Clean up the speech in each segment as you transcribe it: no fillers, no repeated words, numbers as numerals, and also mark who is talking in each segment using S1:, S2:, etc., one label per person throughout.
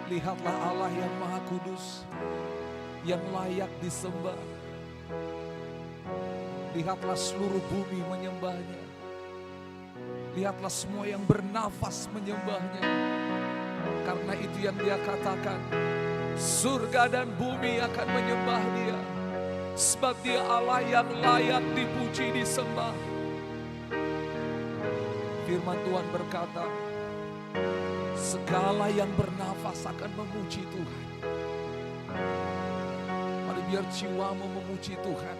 S1: Lihatlah Allah yang Maha Kudus, yang layak disembah. Lihatlah seluruh bumi menyembahnya. Lihatlah semua yang bernafas menyembahnya. Karena itu yang dia katakan, surga dan bumi akan menyembah dia. Sebab dia Allah yang layak dipuji disembah. Firman Tuhan berkata, segala yang bernafas akan memuji Tuhan. Mari biar jiwamu memuji Tuhan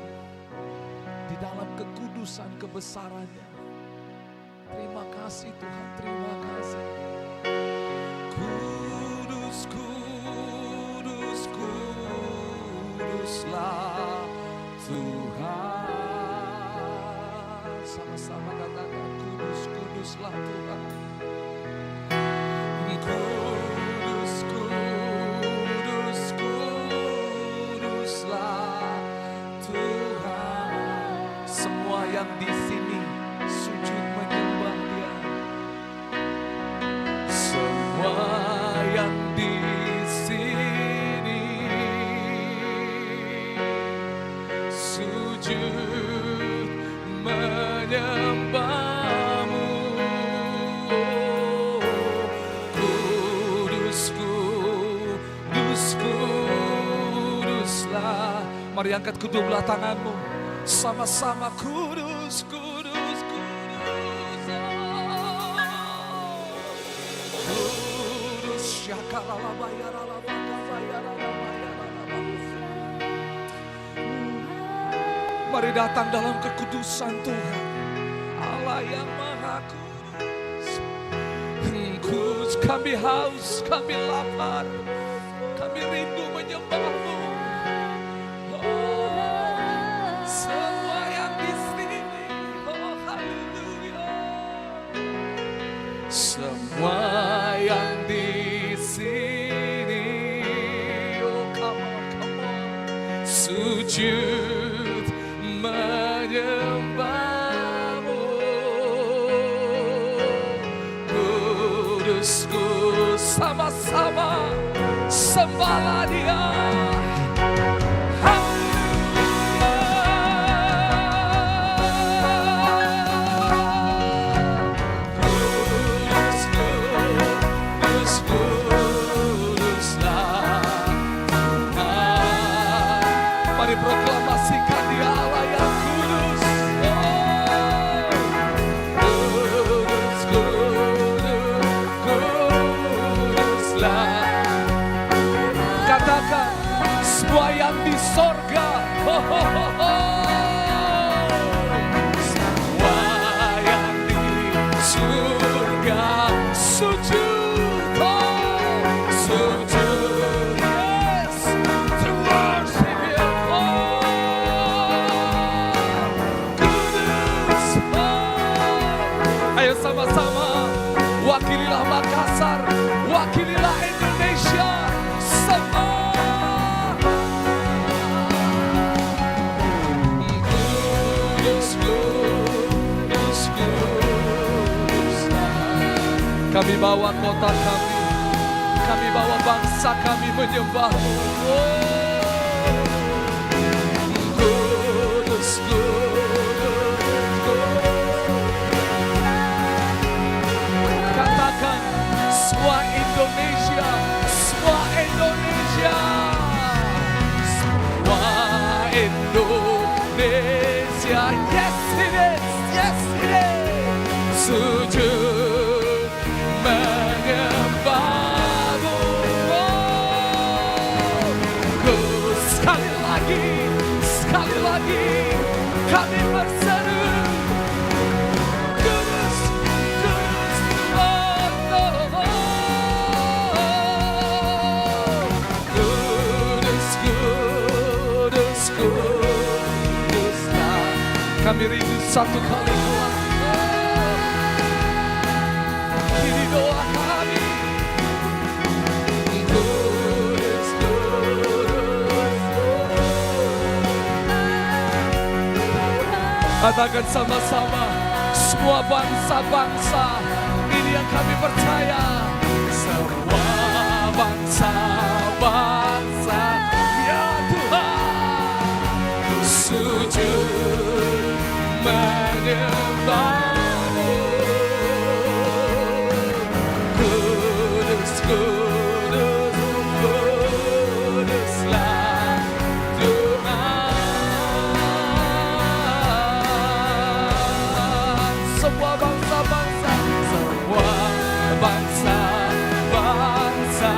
S1: di dalam kekudusan kebesarannya. Terima kasih Tuhan, terima kasih. Kudus, kudus, kuduslah Tuhan. Sama-sama katakan, kudus, kuduslah Tuhan. Kudus, kudus, kuduslah Tuhan. Semua yang di sini sujud menyembah Dia. Semua yang di sini sujud menyembah-Mu. Mari angkat kedua belah tanganmu. Sama-sama kudus, kudus, kudus. Kudus, mari datang dalam kekudusan Tuhan. Allah yang Maha Kudus. Kudus, kami haus, kami lapar. Kami rindu menyembah-Mu. Semua yang di sini, oh come on, sujud menyembah-Mu. Kudusku, sama-sama sembahlah Dia. Proklamasikan Dia Allah yang kudus. Kudus, kudus, kuduslah. Katakan semua yang di sorga. Semua yang di surga sujud. Sama-sama wakililah Makassar, wakililah Indonesia, sembah. Kudus, kudus, kudus. Kami bawa kota kami bawa bangsa kami menyembah-Mu. Kudus, kudus. Semua Indonesia, semua Indonesia, semua Indonesia. Yes it is, yes it is. Sujud menyembah-Mu. Sekali lagi kami berseru. Kami rindu satu kali doa. Ini doa kami. Kudus, kudus. Katakan sama-sama, semua bangsa-bangsa, ini yang kami percaya. Semua bangsa kudus, kuduslah Tuhan. Semua bangsa-bangsa, semua bangsa-bangsa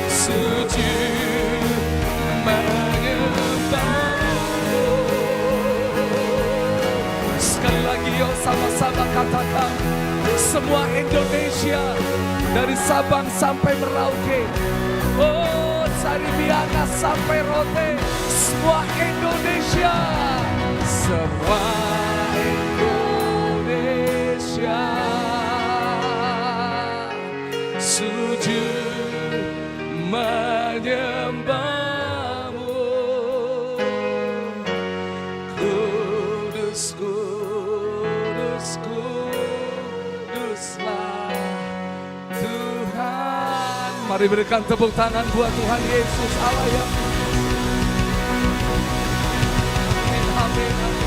S1: sujud menyembahmu. Sekali lagi yuk sama-sama katakan, semua Indonesia dari Sabang sampai Merauke, oh Saribiana sampai Rote, semua Indonesia, semua Indonesia sujud menyembahmu. Kudus, kudus, kuduslah Tuhan. Mari berikan tepuk tangan buat Tuhan Yesus Allah yang amin, amin, amin.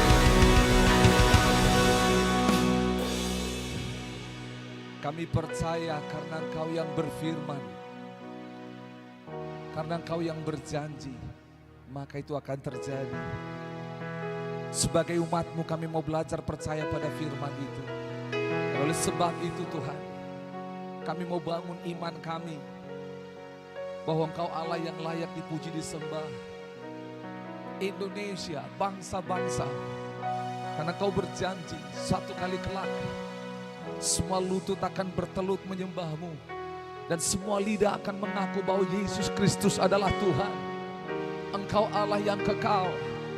S1: Kami percaya karena Engkau yang berfirman, karena Engkau yang berjanji, maka itu akan terjadi. Sebagai umat-Mu kami mau belajar percaya pada firman itu. Oleh sebab itu Tuhan, kami mau bangun iman kami bahwa Engkau Allah yang layak dipuji disembah. Indonesia, bangsa-bangsa, karena Engkau berjanji satu kali kelak semua lutut akan bertelut menyembah-Mu dan semua lidah akan mengaku bahwa Yesus Kristus adalah Tuhan. Engkau Allah yang kekal,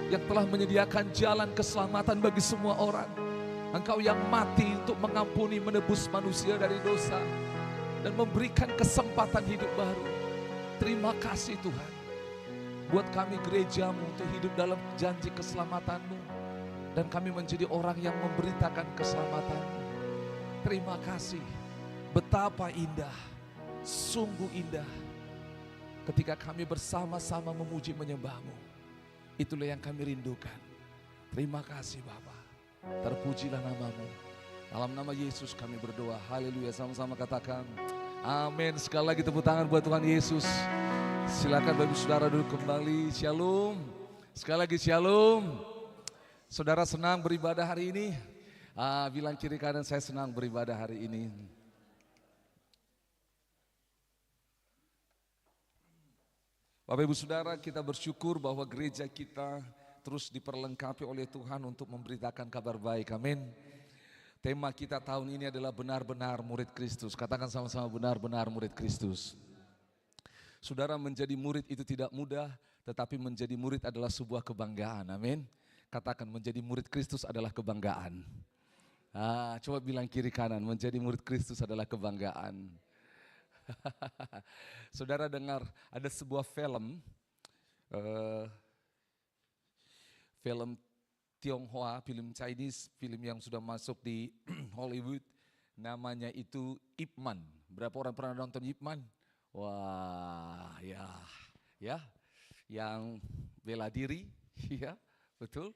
S1: yang telah menyediakan jalan keselamatan bagi semua orang. Engkau yang mati untuk mengampuni, menebus manusia dari dosa dan memberikan kesempatan hidup baru. Terima kasih Tuhan buat kami gereja-Mu untuk hidup dalam janji keselamatan-Mu, dan kami menjadi orang yang memberitakan keselamatan-Mu. Terima kasih, betapa indah, sungguh indah ketika kami bersama-sama memuji menyembah-Mu. Itulah yang kami rindukan. Terima kasih Bapa, terpujilah nama-Mu. Dalam nama Yesus kami berdoa, haleluya. Sama-sama katakan amin. Sekali lagi tepuk tangan buat Tuhan Yesus. Silakan bagi saudara duduk kembali. Shalom. Sekali lagi shalom. Saudara senang beribadah hari ini? Bilang kiri kanan, saya senang beribadah hari ini. Bapak Ibu Saudara, kita bersyukur bahwa gereja kita terus diperlengkapi oleh Tuhan untuk memberitakan kabar baik. Amin. Tema kita tahun ini adalah benar-benar murid Kristus. Katakan sama-sama, benar-benar murid Kristus. Saudara, menjadi murid itu tidak mudah, tetapi menjadi murid adalah sebuah kebanggaan. Amin. Katakan, menjadi murid Kristus adalah kebanggaan. Coba bilang kiri kanan, menjadi murid Kristus adalah kebanggaan. Saudara dengar, ada sebuah film Tionghoa, film Chinese, film yang sudah masuk di Hollywood, namanya itu Ip Man. Berapa orang pernah nonton Ip Man? Wah, ya, yang bela diri, ya, betul.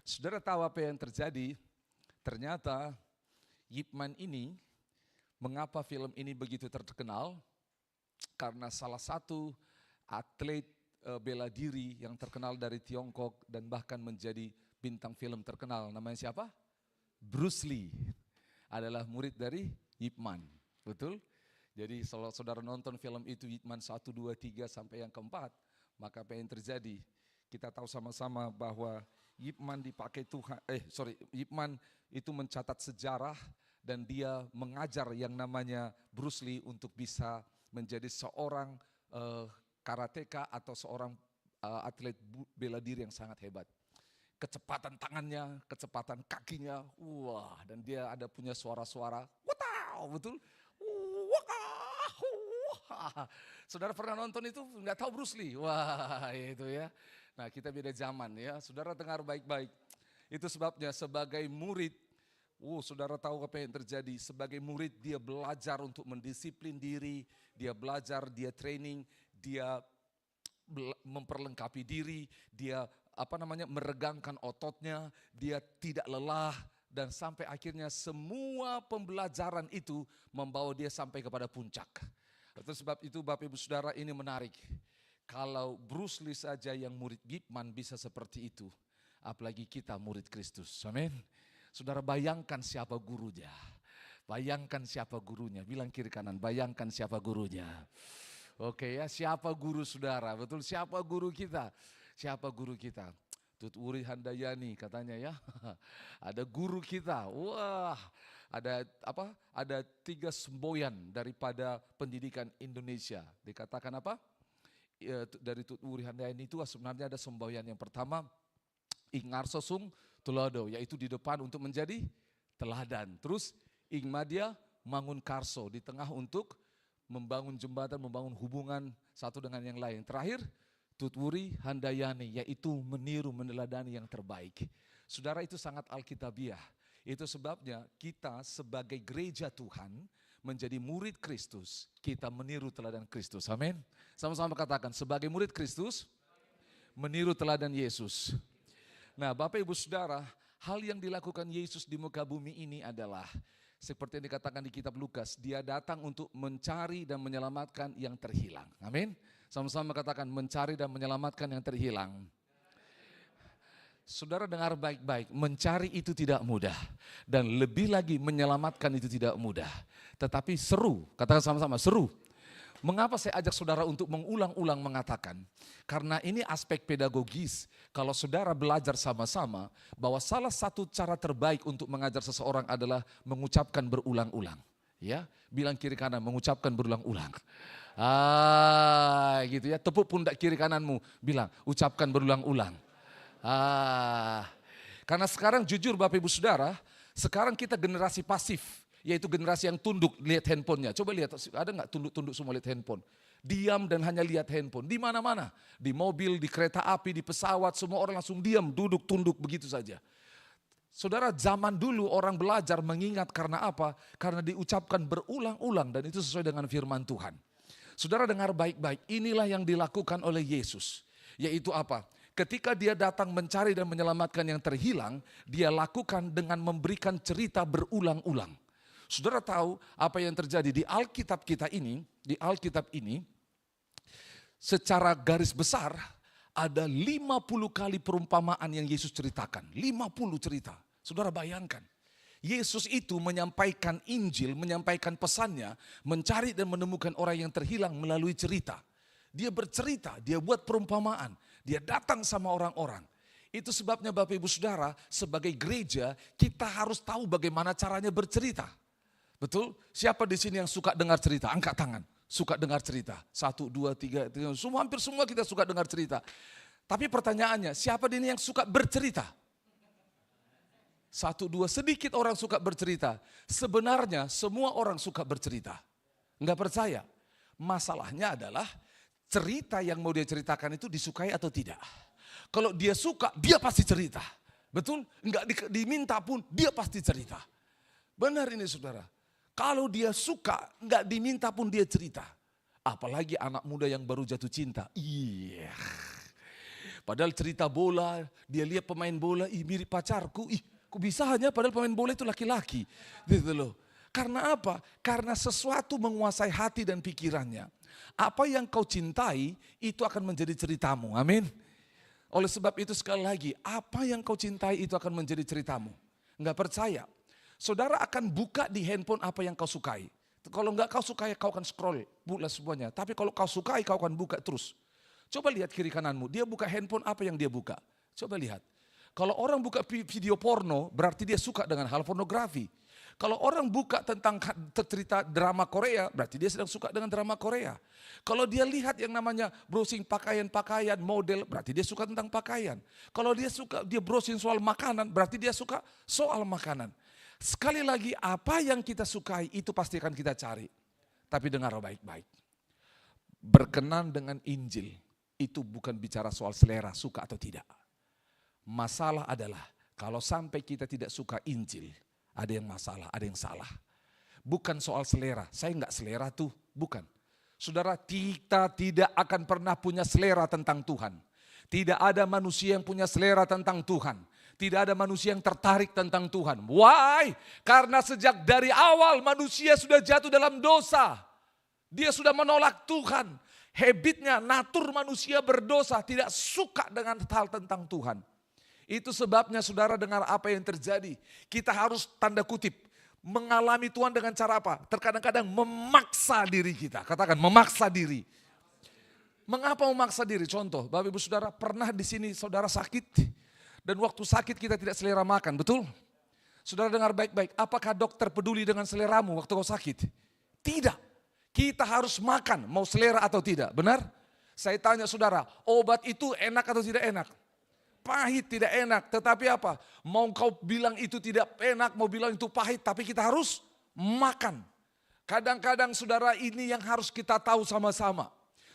S1: Saudara tahu apa yang terjadi? Ternyata Ip Man ini, mengapa film ini begitu terkenal? Karena salah satu atlet bela diri yang terkenal dari Tiongkok dan bahkan menjadi bintang film terkenal, namanya siapa? Bruce Lee, adalah murid dari Ip Man, betul? Jadi kalau saudara nonton film itu Ip Man 1, 2, 3 sampai yang keempat, maka apa yang terjadi? Kita tahu sama-sama bahwa Ip Man dipakai Tuhan, Ip Man itu mencatat sejarah dan dia mengajar yang namanya Bruce Lee untuk bisa menjadi seorang karateka atau seorang atlet bela diri yang sangat hebat. Kecepatan tangannya, kecepatan kakinya, wah, dan dia ada punya suara-suara, wow, betul? Saudara pernah nonton itu? Nggak tahu Bruce Lee? Wah, itu ya. Nah, kita beda zaman ya. Saudara dengar baik-baik. Itu sebabnya sebagai murid, saudara tahu apa yang terjadi? Sebagai murid dia belajar untuk mendisiplin diri, dia belajar, dia training, dia memperlengkapi diri, dia meregangkan ototnya, dia tidak lelah, Dan sampai akhirnya semua pembelajaran itu membawa dia sampai kepada puncak. Oleh sebab itu Bapak Ibu Saudara, ini menarik. Kalau Bruce Lee saja yang murid Gipman bisa seperti itu, apalagi kita murid Kristus. Amin. Saudara, bayangkan siapa gurunya. Bayangkan siapa gurunya. Bilang kiri kanan, bayangkan siapa gurunya. Oke ya, siapa guru saudara? Betul, siapa guru kita? Siapa guru kita? Tut Wuri Handayani katanya ya. Ada guru kita. Wah, ada apa? Ada 3 semboyan daripada pendidikan Indonesia. Dikatakan apa? Dari Tut Wuri Handayani itu sebenarnya ada semboyan. Yang pertama, Ingarso Sung Tulodo, yaitu di depan untuk menjadi teladan. Terus Ingmadia Mangun Karso, di tengah untuk membangun jembatan, membangun hubungan satu dengan yang lain. Terakhir, Tut Wuri Handayani, yaitu meniru, meneladani yang terbaik. Saudara, itu sangat alkitabiah. Itu sebabnya kita sebagai gereja Tuhan menjadi murid Kristus, kita meniru teladan Kristus. Amin. Sama-sama katakan, sebagai murid Kristus, meniru teladan Yesus. Nah, Bapak Ibu Saudara, hal yang dilakukan Yesus di muka bumi ini adalah seperti yang dikatakan di kitab Lukas, dia datang untuk mencari dan menyelamatkan yang terhilang. Amin. Sama-sama katakan, mencari dan menyelamatkan yang terhilang. Saudara dengar baik-baik, mencari itu tidak mudah. Dan lebih lagi menyelamatkan itu tidak mudah. Tetapi seru, katakan sama-sama, seru. Mengapa saya ajak saudara untuk mengulang-ulang mengatakan? Karena ini aspek pedagogis. Kalau saudara belajar sama-sama, bahwa salah satu cara terbaik untuk mengajar seseorang adalah mengucapkan berulang-ulang. Ya, bilang kiri kanan, mengucapkan berulang-ulang. Gitu ya, tepuk pundak kiri kananmu, bilang, ucapkan berulang-ulang. Karena sekarang jujur Bapak Ibu Saudara, sekarang kita generasi pasif, yaitu generasi yang tunduk lihat handphonenya. Coba lihat, ada nggak tunduk-tunduk semua lihat handphone? Diam dan hanya lihat handphone, di mana-mana. Di mobil, di kereta api, di pesawat, semua orang langsung diam, duduk, tunduk, begitu saja. Saudara, zaman dulu orang belajar mengingat karena apa? Karena diucapkan berulang-ulang dan itu sesuai dengan firman Tuhan. Saudara dengar baik-baik, inilah yang dilakukan oleh Yesus. Yaitu apa? Ketika dia datang mencari dan menyelamatkan yang terhilang, dia lakukan dengan memberikan cerita berulang-ulang. Saudara tahu apa yang terjadi di Alkitab kita ini, secara garis besar ada 50 kali perumpamaan yang Yesus ceritakan. 50 cerita. Saudara bayangkan. Yesus itu menyampaikan Injil, menyampaikan pesannya, mencari dan menemukan orang yang terhilang melalui cerita. Dia bercerita, dia buat perumpamaan, dia datang sama orang-orang. Itu sebabnya Bapak Ibu Saudara, sebagai gereja kita harus tahu bagaimana caranya bercerita. Betul? Siapa di sini yang suka dengar cerita? Angkat tangan. Suka dengar cerita. 1, 2, 3, hampir semua kita suka dengar cerita. Tapi pertanyaannya, siapa di sini yang suka bercerita? 1, 2, sedikit orang suka bercerita. Sebenarnya semua orang suka bercerita. Enggak percaya. Masalahnya adalah cerita yang mau dia ceritakan itu disukai atau tidak. Kalau dia suka, dia pasti cerita. Betul? Enggak diminta pun, dia pasti cerita. Benar ini saudara. Kalau dia suka, enggak diminta pun dia cerita. Apalagi anak muda yang baru jatuh cinta. Iya. Padahal cerita bola, dia lihat pemain bola, mirip pacarku. Kok bisa hanya padahal pemain bola itu laki-laki. Gitu loh. Karena apa? Karena sesuatu menguasai hati dan pikirannya. Apa yang kau cintai itu akan menjadi ceritamu. Amin. Oleh sebab itu sekali lagi, apa yang kau cintai itu akan menjadi ceritamu. Enggak percaya. Saudara akan buka di handphone apa yang kau sukai. Kalau enggak kau sukai, kau akan scroll, buka semuanya. Tapi kalau kau sukai, kau akan buka terus. Coba lihat kiri kananmu, dia buka handphone apa yang dia buka. Coba lihat. Kalau orang buka video porno, berarti dia suka dengan hal pornografi. Kalau orang buka tentang cerita drama Korea, berarti dia sedang suka dengan drama Korea. Kalau dia lihat yang namanya browsing pakaian-pakaian, model, berarti dia suka tentang pakaian. Kalau dia browsing soal makanan, berarti dia suka soal makanan. Sekali lagi, apa yang kita sukai itu pasti akan kita cari. Tapi dengar baik-baik. Berkenan dengan Injil, itu bukan bicara soal selera, suka atau tidak. Masalah adalah kalau sampai kita tidak suka Injil, ada yang masalah, ada yang salah. Bukan soal selera, saya enggak selera tuh, bukan. Saudara, kita tidak akan pernah punya selera tentang Tuhan. Tidak ada manusia yang punya selera tentang Tuhan. Tidak ada manusia yang tertarik tentang Tuhan. Why? Karena sejak dari awal manusia sudah jatuh dalam dosa. Dia sudah menolak Tuhan. Habitnya, natur manusia berdosa, tidak suka dengan hal tentang Tuhan. Itu sebabnya saudara dengar apa yang terjadi. Kita harus tanda kutip mengalami Tuhan dengan cara apa? Terkadang-kadang memaksa diri kita. Katakan memaksa diri. Mengapa memaksa diri? Contoh, Bapak Ibu Saudara, pernah di sini saudara sakit dan waktu sakit kita tidak selera makan, betul? Saudara dengar baik-baik, apakah dokter peduli dengan seleramu waktu kau sakit? Tidak. Kita harus makan, mau selera atau tidak, benar? Saya tanya saudara, obat itu enak atau tidak enak? Pahit, tidak enak, tetapi apa? Mau kau bilang itu tidak enak, mau bilang itu pahit, tapi kita harus makan. Kadang-kadang saudara ini yang harus kita tahu sama-sama.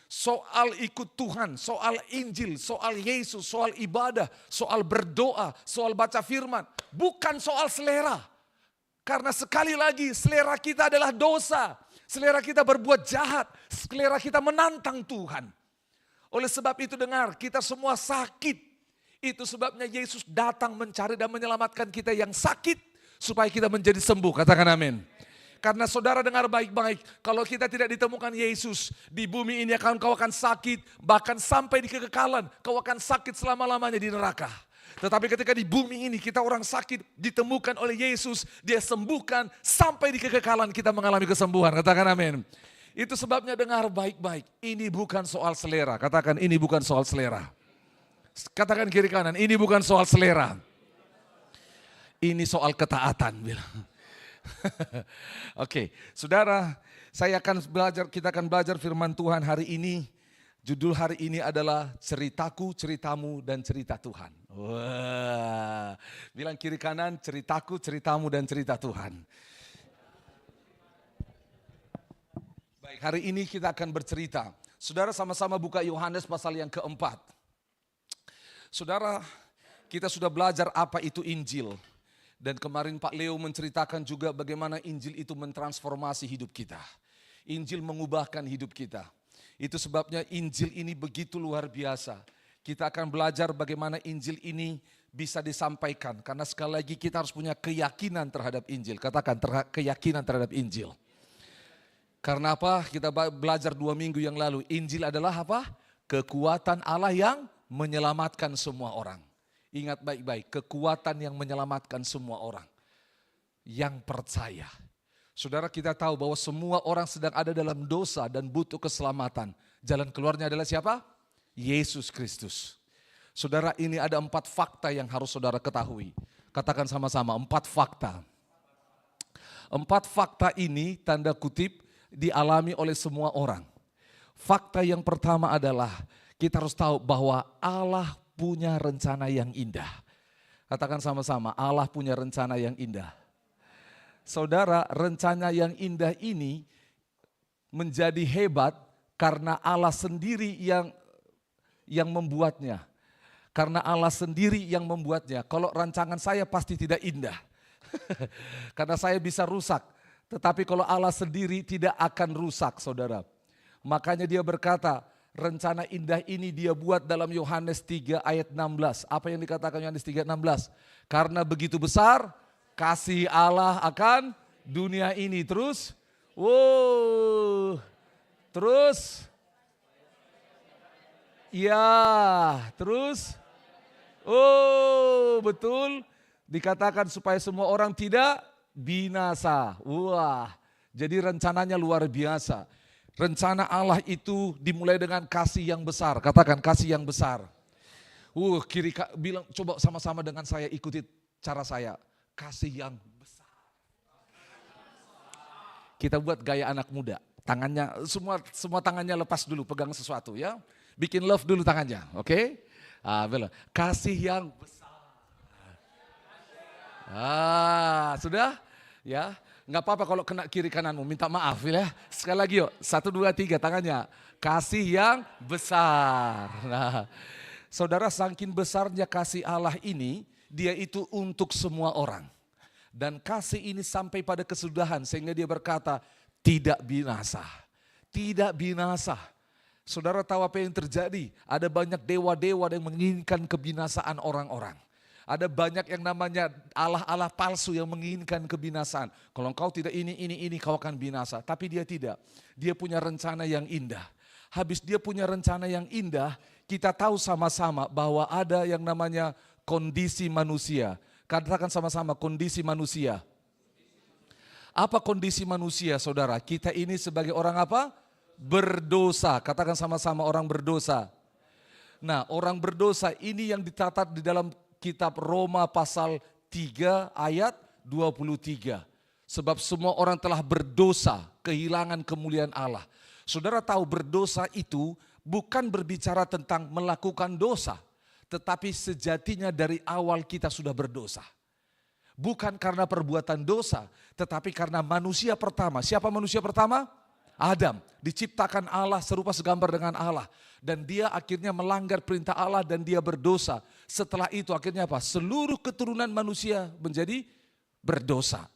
S1: Soal ikut Tuhan, soal Injil, soal Yesus, soal ibadah, soal berdoa, soal baca firman. Bukan soal selera. Karena sekali lagi selera kita adalah dosa. Selera kita berbuat jahat. Selera kita menantang Tuhan. Oleh sebab itu dengar, kita semua sakit. Itu sebabnya Yesus datang mencari dan menyelamatkan kita yang sakit. Supaya kita menjadi sembuh, katakan amin. Karena saudara dengar baik-baik, kalau kita tidak ditemukan Yesus, di bumi ini kau akan sakit, bahkan sampai di kekekalan, kau akan sakit selama-lamanya di neraka. Tetapi ketika di bumi ini kita orang sakit, ditemukan oleh Yesus, dia sembuhkan, sampai di kekekalan kita mengalami kesembuhan, katakan amin. Itu sebabnya dengar baik-baik, ini bukan soal selera, katakan ini bukan soal selera. Katakan kiri kanan, ini bukan soal selera. Ini soal ketaatan, bilang. Oke, saudara, kita akan belajar firman Tuhan hari ini. Judul hari ini adalah ceritaku, ceritamu, dan cerita Tuhan. Wah, bilang kiri kanan, ceritaku, ceritamu, dan cerita Tuhan. Baik, hari ini kita akan bercerita. Saudara sama-sama buka Yohanes pasal yang keempat. Saudara, kita sudah belajar apa itu Injil. Dan kemarin Pak Leo menceritakan juga bagaimana Injil itu mentransformasi hidup kita. Injil mengubahkan hidup kita. Itu sebabnya Injil ini begitu luar biasa. Kita akan belajar bagaimana Injil ini bisa disampaikan. Karena sekali lagi kita harus punya keyakinan terhadap Injil. Katakan keyakinan terhadap Injil. Karena apa? Kita belajar 2 minggu yang lalu. Injil adalah apa? Kekuatan Allah yang menyelamatkan semua orang. Ingat baik-baik, kekuatan yang menyelamatkan semua orang yang percaya. Saudara, kita tahu bahwa semua orang sedang ada dalam dosa dan butuh keselamatan. Jalan keluarnya adalah siapa? Yesus Kristus. Saudara, ini ada 4 fakta yang harus saudara ketahui. Katakan sama-sama, 4 fakta. 4 fakta ini tanda kutip dialami oleh semua orang. Fakta yang pertama adalah kita harus tahu bahwa Allah punya rencana yang indah. Katakan sama-sama, Allah punya rencana yang indah. Saudara, rencana yang indah ini menjadi hebat karena Allah sendiri yang membuatnya. Karena Allah sendiri yang membuatnya. Kalau rancangan saya pasti tidak indah. Karena saya bisa rusak. Tetapi kalau Allah sendiri tidak akan rusak, saudara. Makanya dia berkata, rencana indah ini dia buat dalam Yohanes 3 ayat 16. Apa yang dikatakan Yohanes 3:16? Karena begitu besar kasih Allah akan dunia ini. Terus, terus, ya, terus, betul, dikatakan supaya semua orang tidak binasa. Wah, jadi rencananya luar biasa. Rencana Allah itu dimulai dengan kasih yang besar. Katakan kasih yang besar. Bilang coba sama-sama dengan saya, ikuti cara saya. Kasih yang besar. Kita buat gaya anak muda. Tangannya semua tangannya lepas dulu, pegang sesuatu ya. Bikin love dulu tangannya, oke? Kasih yang besar. Sudah? Ya. Nggak apa-apa kalau kena kiri kananmu, minta maaf ya. Sekali lagi yuk, 1, 2, 3 tangannya. Kasih yang besar. Nah, saudara, saking besarnya kasih Allah ini, dia itu untuk semua orang. Dan kasih ini sampai pada kesudahan sehingga dia berkata, tidak binasa. Tidak binasa. Saudara tahu apa yang terjadi? Ada banyak dewa-dewa yang menginginkan kebinasaan orang-orang. Ada banyak yang namanya Allah-Allah palsu yang menginginkan kebinasaan. Kalau engkau tidak ini, kau akan binasa. Tapi dia tidak. Dia punya rencana yang indah. Habis dia punya rencana yang indah, kita tahu sama-sama bahwa ada yang namanya kondisi manusia. Katakan sama-sama kondisi manusia. Apa kondisi manusia, saudara? Kita ini sebagai orang apa? Berdosa. Katakan sama-sama orang berdosa. Nah, orang berdosa ini yang dicatat di dalam kitab Roma pasal 3 ayat 23. Sebab semua orang telah berdosa, kehilangan kemuliaan Allah. Saudara tahu berdosa itu bukan berbicara tentang melakukan dosa, tetapi sejatinya dari awal kita sudah berdosa. Bukan karena perbuatan dosa, tetapi karena manusia pertama. Siapa manusia pertama? Adam. Diciptakan Allah serupa segambar dengan Allah. Dan dia akhirnya melanggar perintah Allah dan dia berdosa. Setelah itu akhirnya apa? Seluruh keturunan manusia menjadi berdosa.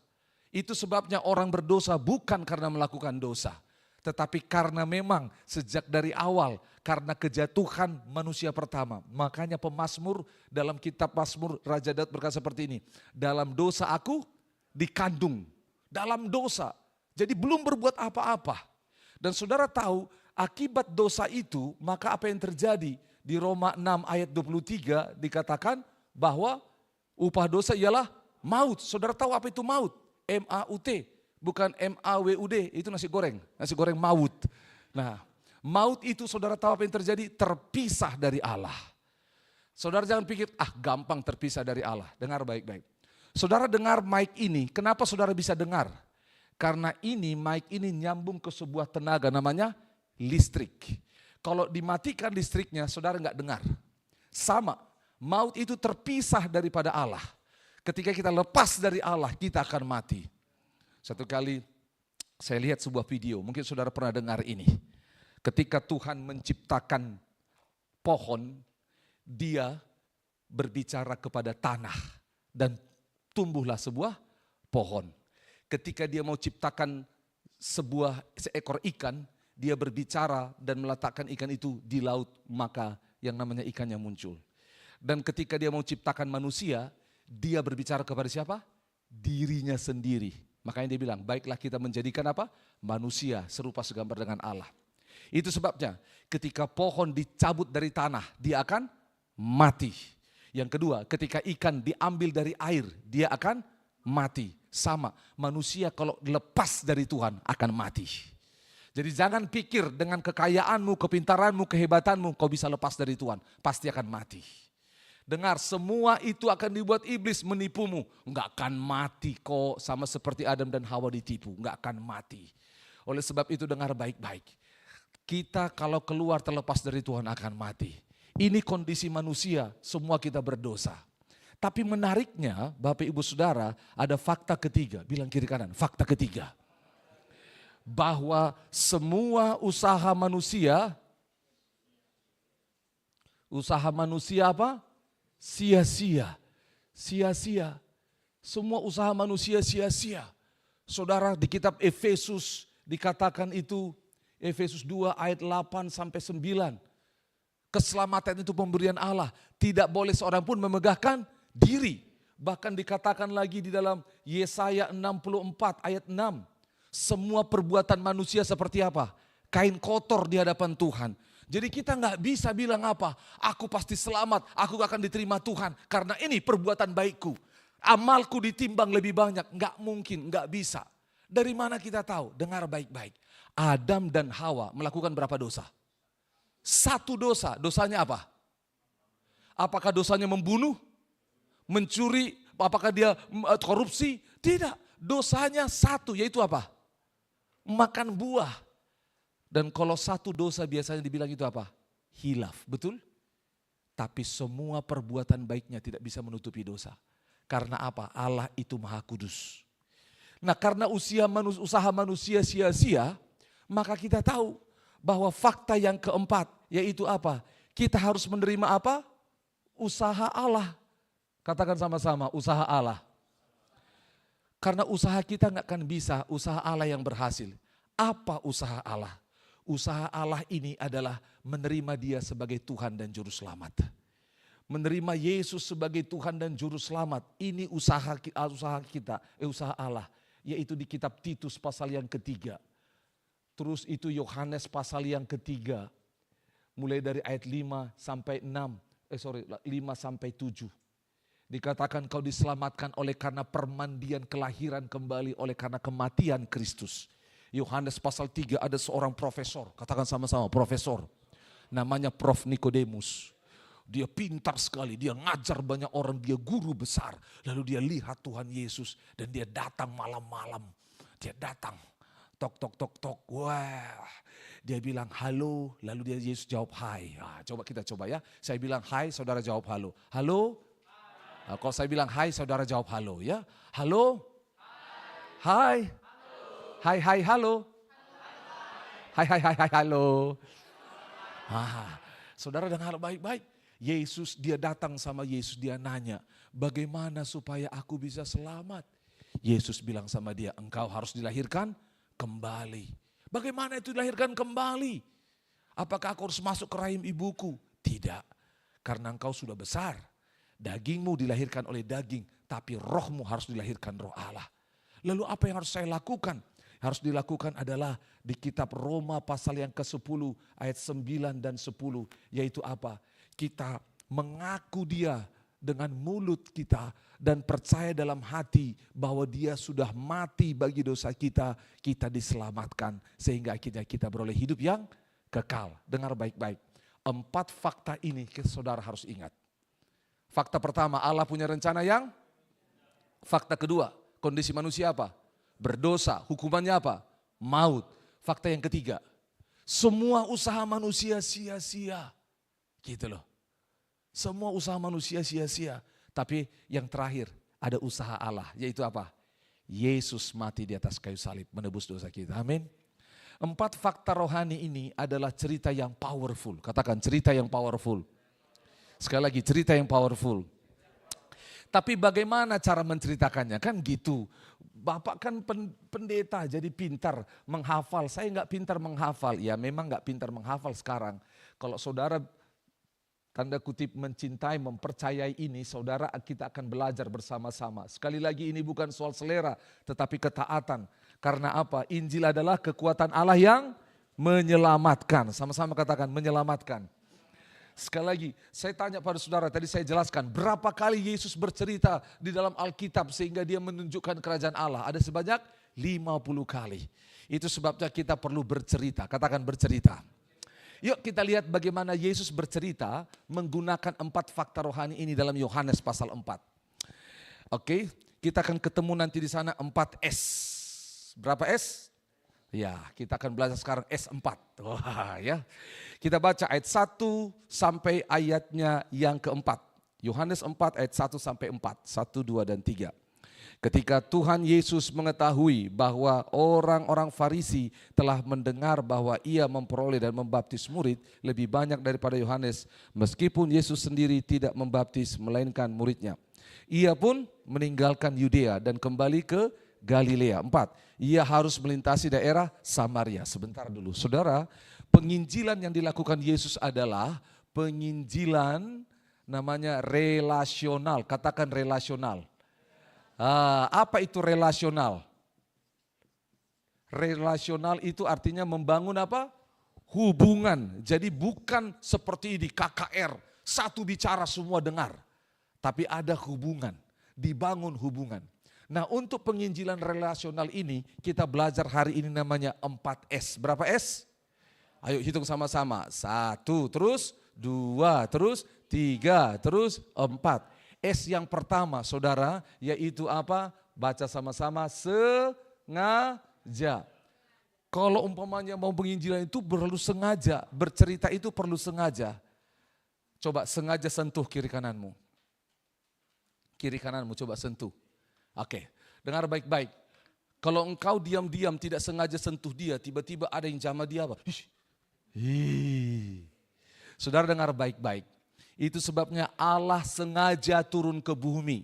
S1: Itu sebabnya orang berdosa bukan karena melakukan dosa. Tetapi karena memang sejak dari awal, karena kejatuhan manusia pertama. Makanya pemazmur dalam kitab Mazmur Raja Daud berkata seperti ini. Dalam dosa aku dikandung, dalam dosa. Jadi belum berbuat apa-apa. Dan saudara tahu akibat dosa itu maka apa yang terjadi? Di Roma 6 ayat 23 dikatakan bahwa upah dosa ialah maut. Saudara tahu apa itu maut? M-A-U-T. Bukan M-A-W-U-D, itu nasi goreng maut. Nah, maut itu saudara tahu apa yang terjadi? Terpisah dari Allah. Saudara jangan pikir, gampang terpisah dari Allah. Dengar baik-baik. Saudara dengar mic ini, kenapa saudara bisa dengar? Karena ini mic ini nyambung ke sebuah tenaga namanya listrik. Kalau dimatikan listriknya, saudara nggak dengar. Sama, maut itu terpisah daripada Allah. Ketika kita lepas dari Allah, kita akan mati. Satu kali saya lihat sebuah video, mungkin saudara pernah dengar ini. Ketika Tuhan menciptakan pohon, dia berbicara kepada tanah dan tumbuhlah sebuah pohon. Ketika dia mau ciptakan seekor ikan, dia berbicara dan meletakkan ikan itu di laut, maka yang namanya ikannya muncul. Dan ketika dia mau ciptakan manusia, dia berbicara kepada siapa? Dirinya sendiri. Makanya dia bilang, baiklah kita menjadikan apa? Manusia serupa segambar dengan Allah. Itu sebabnya ketika pohon dicabut dari tanah, dia akan mati. Yang kedua, ketika ikan diambil dari air, dia akan mati. Sama, manusia kalau lepas dari Tuhan akan mati. Jadi jangan pikir dengan kekayaanmu, kepintaranmu, kehebatanmu kau bisa lepas dari Tuhan. Pasti akan mati. Dengar, semua itu akan dibuat iblis menipumu. Enggak akan mati kok, sama seperti Adam dan Hawa ditipu. Enggak akan mati. Oleh sebab itu dengar baik-baik. Kita kalau keluar terlepas dari Tuhan akan mati. Ini kondisi manusia, semua kita berdosa. Tapi menariknya Bapak Ibu Saudara ada fakta ketiga. Bilang kiri kanan, fakta ketiga. Bahwa semua usaha manusia apa? Sia-sia. Sia-sia. Semua usaha manusia sia-sia. Saudara di kitab Efesus dikatakan itu, Efesus 2 ayat 8 sampai 9. Keselamatan itu pemberian Allah. Tidak boleh seorang pun memegahkan diri. Bahkan dikatakan lagi di dalam Yesaya 64 ayat 6. Semua perbuatan manusia seperti apa? Kain kotor di hadapan Tuhan. Jadi kita nggak bisa bilang apa, aku pasti selamat, aku akan diterima Tuhan. Karena ini perbuatan baikku. Amalku ditimbang lebih banyak. Nggak mungkin, nggak bisa. Dari mana kita tahu? Dengar baik-baik. Adam dan Hawa melakukan berapa dosa? Satu dosa. Dosanya apa? Apakah dosanya membunuh? Mencuri? Apakah dia korupsi? Tidak. Dosanya satu, yaitu apa? Makan buah. Dan kalau satu dosa biasanya dibilang itu apa? Hilaf, betul? Tapi semua perbuatan baiknya tidak bisa menutupi dosa. Karena apa? Allah itu maha kudus. Nah karena usaha manusia sia-sia, maka kita tahu bahwa fakta yang keempat, yaitu apa? Kita harus menerima apa? Usaha Allah. Katakan sama-sama, usaha Allah. Karena usaha kita nggak akan bisa, usaha Allah yang berhasil. Apa usaha Allah? Usaha Allah ini adalah menerima Dia sebagai Tuhan dan Juru Selamat. menerima Yesus sebagai Tuhan dan Juru Selamat. Ini usaha kita, usaha Allah. Yaitu di kitab Titus pasal yang ketiga. Terus itu Yohanes pasal yang ketiga. Mulai dari ayat 5 sampai 7. Dikatakan kau diselamatkan oleh karena permandian kelahiran kembali oleh karena kematian Kristus. Yohanes pasal 3 ada seorang profesor, katakan sama-sama profesor. Namanya Prof. Nikodemus. Dia pintar sekali, dia ngajar banyak orang, dia guru besar. Lalu dia lihat Tuhan Yesus dan dia datang malam-malam. Dia datang, tok tok tok tok, wah. Dia bilang halo, lalu dia Yesus jawab hai. Nah, kita coba ya, saya bilang hai, saudara jawab halo. Halo? Nah, kalau saya bilang hai, saudara jawab halo ya. Halo? Hai. Hai hai halo. Hai hai hai hai halo. Saudara dengar baik-baik. Yesus, dia datang sama Yesus, dia nanya, bagaimana supaya aku bisa selamat? Yesus bilang sama dia, engkau harus dilahirkan kembali. Bagaimana itu dilahirkan kembali? Apakah aku harus masuk ke rahim ibuku? Tidak, karena engkau sudah besar. Dagingmu dilahirkan oleh daging, tapi rohmu harus dilahirkan roh Allah. Lalu apa yang harus saya lakukan? Harus dilakukan adalah di kitab Roma pasal yang ke-10 ayat 9 dan 10. Yaitu apa? Kita mengaku dia dengan mulut kita dan percaya dalam hati bahwa dia sudah mati bagi dosa kita, kita diselamatkan sehingga akhirnya kita beroleh hidup yang kekal. Dengar baik-baik. 4 fakta ini saudara harus ingat. Fakta pertama, Allah punya rencana yang. Fakta kedua, kondisi manusia apa? Berdosa. Hukumannya apa? Maut. Fakta yang ketiga, semua usaha manusia sia-sia. Gitu loh. Semua usaha manusia sia-sia. Tapi yang terakhir ada usaha Allah. Yaitu apa? Yesus mati di atas kayu salib menebus dosa kita. Amin. 4 fakta rohani ini adalah cerita yang powerful. Katakan cerita yang powerful. Sekali lagi cerita yang powerful. Tapi bagaimana cara menceritakannya? Kan gitu. Bapak kan pendeta jadi pintar menghafal. Saya enggak pintar menghafal. Ya memang enggak pintar menghafal sekarang. Kalau saudara tanda kutip mencintai, mempercayai ini, saudara kita akan belajar bersama-sama. Sekali lagi ini bukan soal selera, tetapi ketaatan. Karena apa? Injil adalah kekuatan Allah yang menyelamatkan. Sama-sama katakan menyelamatkan. Sekali lagi, saya tanya pada saudara, tadi saya jelaskan berapa kali Yesus bercerita di dalam Alkitab sehingga dia menunjukkan kerajaan Allah. Ada sebanyak 50 kali. Itu sebabnya kita perlu bercerita, katakan bercerita. Yuk kita lihat bagaimana Yesus bercerita menggunakan 4 fakta rohani ini dalam Yohanes pasal 4. Oke, kita akan ketemu nanti di sana 4S. Berapa S? Ya, kita akan belajar sekarang S4. Wah, ya. Kita baca ayat 1 sampai ayatnya yang keempat. Yohanes 4 ayat 1 sampai 4. 1, 2, dan 3. Ketika Tuhan Yesus mengetahui bahwa orang-orang Farisi telah mendengar bahwa ia memperoleh dan membaptis murid lebih banyak daripada Yohanes, meskipun Yesus sendiri tidak membaptis melainkan muridnya. Ia pun meninggalkan Yudea dan kembali ke Galilea. 4. Ia harus melintasi daerah Samaria. Sebentar dulu. Saudara, penginjilan yang dilakukan Yesus adalah penginjilan namanya relasional. Katakan relasional. Apa itu relasional? Relasional itu artinya membangun apa? Hubungan. Jadi bukan seperti di KKR, satu bicara semua dengar. Tapi ada hubungan, dibangun hubungan. Nah untuk penginjilan relasional ini kita belajar hari ini namanya 4S. Berapa S? Ayo hitung sama-sama. 1, terus 2, terus 3, terus 4. S yang pertama saudara yaitu apa? Baca sama-sama, sengaja. Kalau umpamanya mau penginjilan itu perlu sengaja, bercerita itu perlu sengaja. Coba sengaja sentuh kiri kananmu. Kiri kananmu coba sentuh. Oke, dengar baik-baik. Kalau engkau diam-diam tidak sengaja sentuh dia, tiba-tiba ada yang jamah dia apa? Saudara dengar baik-baik. Itu sebabnya Allah sengaja turun ke bumi.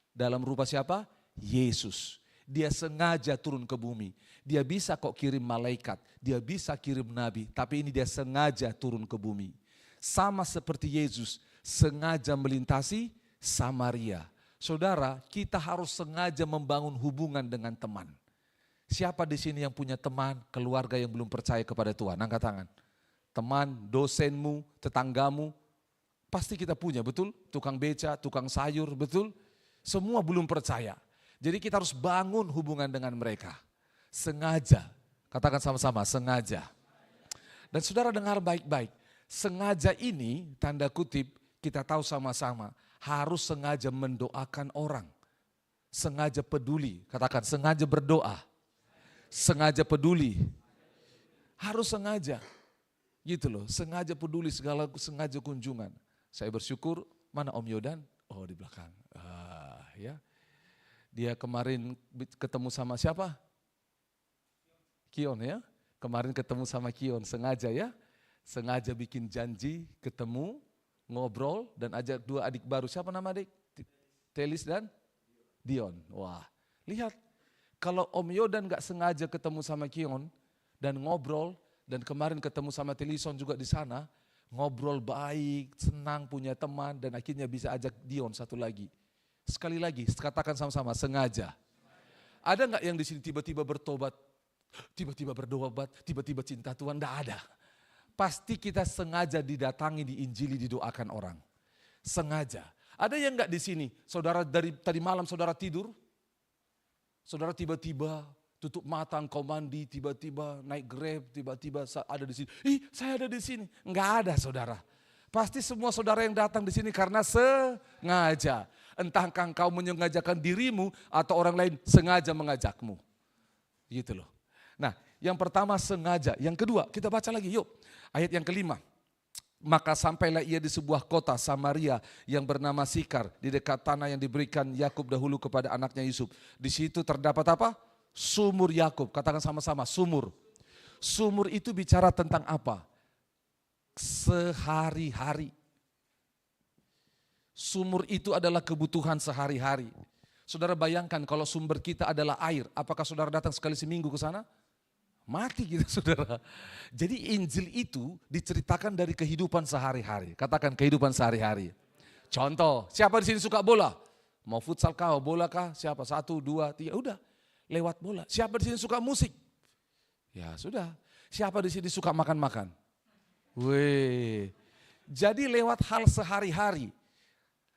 S1: Dalam rupa siapa? Yesus. Dia sengaja turun ke bumi. Dia bisa kok kirim malaikat. Dia bisa kirim nabi. Tapi ini dia sengaja turun ke bumi. Sama seperti Yesus. sengaja melintasi Samaria. Saudara, kita harus sengaja membangun hubungan dengan teman. Siapa di sini yang punya teman, keluarga yang belum percaya kepada Tuhan? Angkat tangan. Teman, dosenmu, tetanggamu, pasti kita punya, betul? Tukang beca, tukang sayur, betul? Semua belum percaya. Jadi kita harus bangun hubungan dengan mereka. Sengaja, katakan sama-sama, sengaja. Dan saudara dengar baik-baik, sengaja ini tanda kutip kita tahu sama-sama harus sengaja mendoakan orang. Sengaja peduli, katakan sengaja berdoa. Sengaja peduli. Harus sengaja. Gitu loh, sengaja peduli segala sengaja kunjungan. Saya bersyukur, mana Om Yodan? Oh di belakang. Ya. Dia kemarin ketemu sama siapa? Kion ya. Kemarin ketemu sama Kion, sengaja ya. Sengaja bikin janji, ketemu, ngobrol, dan ajak 2 adik baru. Siapa nama adik? Telis dan Dion. Wah, lihat. Kalau Om Yodan gak sengaja ketemu sama Kion, dan ngobrol, dan kemarin ketemu sama Telison juga di sana, ngobrol baik, senang punya teman, dan akhirnya bisa ajak Dion satu lagi. Sekali lagi, katakan sama-sama, sengaja. Ada gak yang di sini tiba-tiba bertobat? Tiba-tiba berdoa, tiba-tiba cinta Tuhan, tidak ada. Pasti kita sengaja didatangi, diinjili, didoakan orang. Sengaja. Ada yang enggak di sini? Saudara dari tadi malam saudara tidur, saudara tiba-tiba tutup mata, engkau mandi, tiba-tiba naik Grab, tiba-tiba ada di sini. Saya ada di sini. Enggak ada saudara. Pasti semua saudara yang datang di sini karena sengaja. Entah engkau menyengajakan dirimu atau orang lain sengaja mengajakmu. Gitu loh. Nah, yang pertama sengaja. Yang kedua, kita baca lagi yuk. Ayat yang kelima. Maka sampailah ia di sebuah kota Samaria yang bernama Sikar di dekat tanah yang diberikan Yakub dahulu kepada anaknya Yusuf. Di situ terdapat apa? Sumur Yakub. Katakan sama-sama, sumur. Sumur itu bicara tentang apa? Sehari-hari. Sumur itu adalah kebutuhan sehari-hari. Saudara bayangkan kalau sumber kita adalah air, apakah saudara datang sekali seminggu ke sana? Mati kita saudara. Jadi Injil itu diceritakan dari kehidupan sehari-hari. Katakan kehidupan sehari-hari. Contoh, siapa di sini suka bola? Mau futsal kah, bola kah? Siapa? 1, 2, 3, udah. Lewat bola. Siapa di sini suka musik? Ya sudah. Siapa di sini suka makan-makan? Weh. Jadi lewat hal sehari-hari.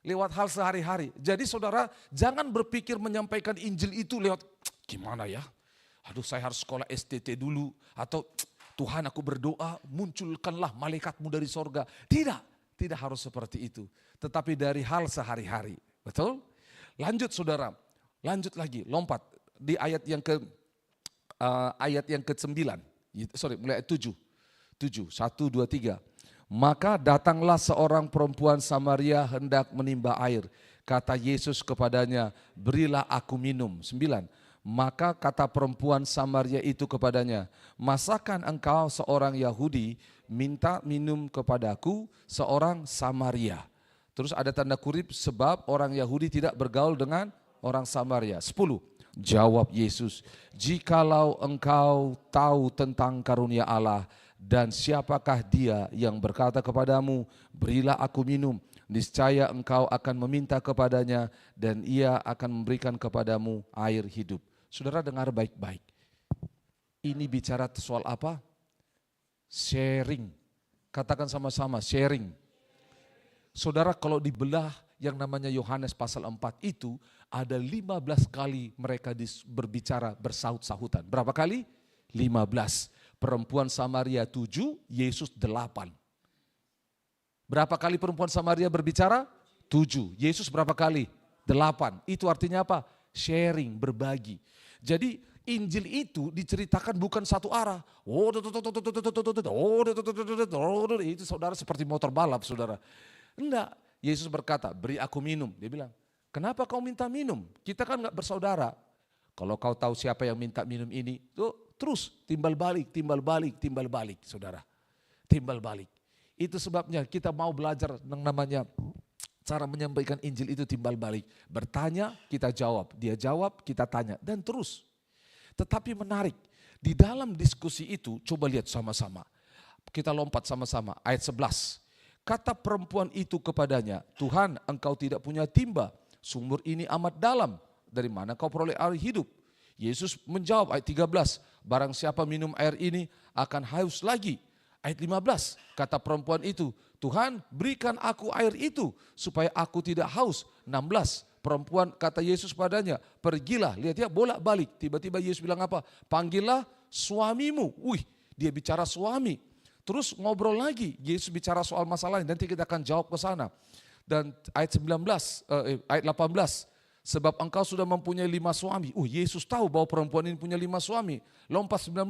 S1: Lewat hal sehari-hari. Jadi saudara jangan berpikir menyampaikan Injil itu lewat gimana ya? Aduh saya harus sekolah STT dulu. Atau Tuhan aku berdoa munculkanlah malaikatmu dari sorga. Tidak, tidak harus seperti itu. Tetapi dari hal sehari-hari. Betul? Lanjut saudara, lanjut lagi, lompat. Di ayat yang ke-9. Mulai ayat 7. 1, 2, 3. Maka datanglah seorang perempuan Samaria hendak menimba air. Kata Yesus kepadanya, berilah aku minum. 9. Maka kata perempuan Samaria itu kepadanya, masakan engkau seorang Yahudi minta minum kepadaku seorang Samaria. Terus ada tanda kurip sebab orang Yahudi tidak bergaul dengan orang Samaria. 10. Jawab Yesus, jikalau engkau tahu tentang karunia Allah dan siapakah dia yang berkata kepadamu, berilah aku minum, niscaya engkau akan meminta kepadanya dan ia akan memberikan kepadamu air hidup. Saudara dengar baik-baik. Ini bicara soal apa? Sharing. Katakan sama-sama, sharing. Saudara kalau dibelah yang namanya Yohanes pasal 4 itu ada 15 kali mereka berbicara bersaut-sahutan. Berapa kali? 15. Perempuan Samaria 7, Yesus 8. Berapa kali perempuan Samaria berbicara? 7. Yesus berapa kali? 8. Itu artinya apa? Sharing, berbagi. Jadi Injil itu diceritakan bukan satu arah. Itu saudara seperti motor balap saudara. Enggak, Yesus berkata, beri aku minum. Dia bilang, kenapa kau minta minum? Kita kan enggak bersaudara. Kalau kau tahu siapa yang minta minum ini, tuh terus timbal balik, saudara. Timbal balik. Itu sebabnya kita mau belajar yang namanya cara menyampaikan Injil itu timbal balik. Bertanya, kita jawab. Dia jawab, kita tanya. Dan terus. Tetapi menarik. Di dalam diskusi itu, coba lihat sama-sama. Kita lompat sama-sama. Ayat 11. Kata perempuan itu kepadanya, Tuhan, engkau tidak punya timba, sumur ini amat dalam, dari mana kau peroleh air hidup? Yesus menjawab ayat 13, barang siapa minum air ini akan haus lagi. Ayat 15, kata perempuan itu, Tuhan berikan aku air itu supaya aku tidak haus. 16, perempuan kata Yesus padanya, pergilah, lihat ya bolak-balik. Tiba-tiba Yesus bilang apa? Panggillah suamimu. Wih, dia bicara suami. Terus ngobrol lagi, Yesus bicara soal masalah ini, nanti kita akan jawab ke sana. Dan ayat 18, sebab engkau sudah mempunyai 5 suami. Yesus tahu bahwa perempuan ini punya 5 suami. Lompat 19,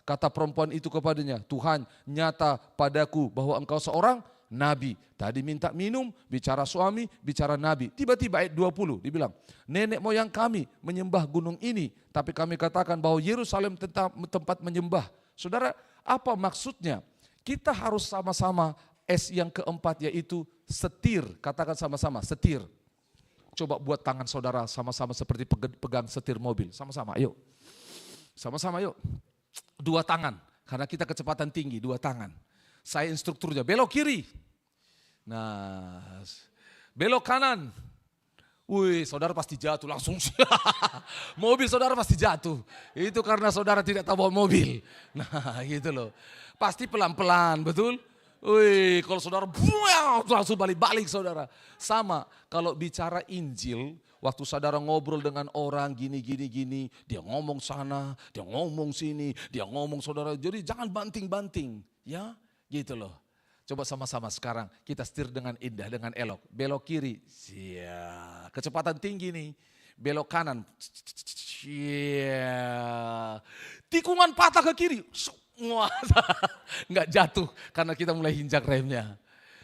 S1: kata perempuan itu kepadanya, Tuhan nyata padaku bahwa engkau seorang nabi. Tadi minta minum, bicara suami, bicara nabi. Tiba-tiba ayat 20 dibilang, nenek moyang kami menyembah gunung ini, tapi kami katakan bahwa Yerusalem tempat menyembah. Saudara, apa maksudnya? Kita harus sama-sama yang keempat yaitu setir. Katakan sama-sama, setir. Coba buat tangan saudara sama-sama seperti pegang setir mobil. Sama-sama, ayo. Sama-sama, yuk. 2 tangan, karena kita kecepatan tinggi, 2 tangan. Saya instrukturnya, belok kiri. Nah, belok kanan. Wih, saudara pasti jatuh langsung. Mobil saudara pasti jatuh. Itu karena saudara tidak tahu bawa mobil. Nah, gitu loh. Pasti pelan-pelan, betul? Wih, kalau saudara langsung balik-balik saudara. Sama, kalau bicara Injil, waktu saudara ngobrol dengan orang gini, dia ngomong sana, dia ngomong sini, dia ngomong saudara. Jadi jangan banting-banting, ya, gitu loh. Coba sama-sama sekarang kita setir dengan indah, dengan elok. Belok kiri, siap. Kecepatan tinggi nih. Belok kanan, siap. Tikungan patah ke kiri, nggak jatuh karena kita mulai injak remnya.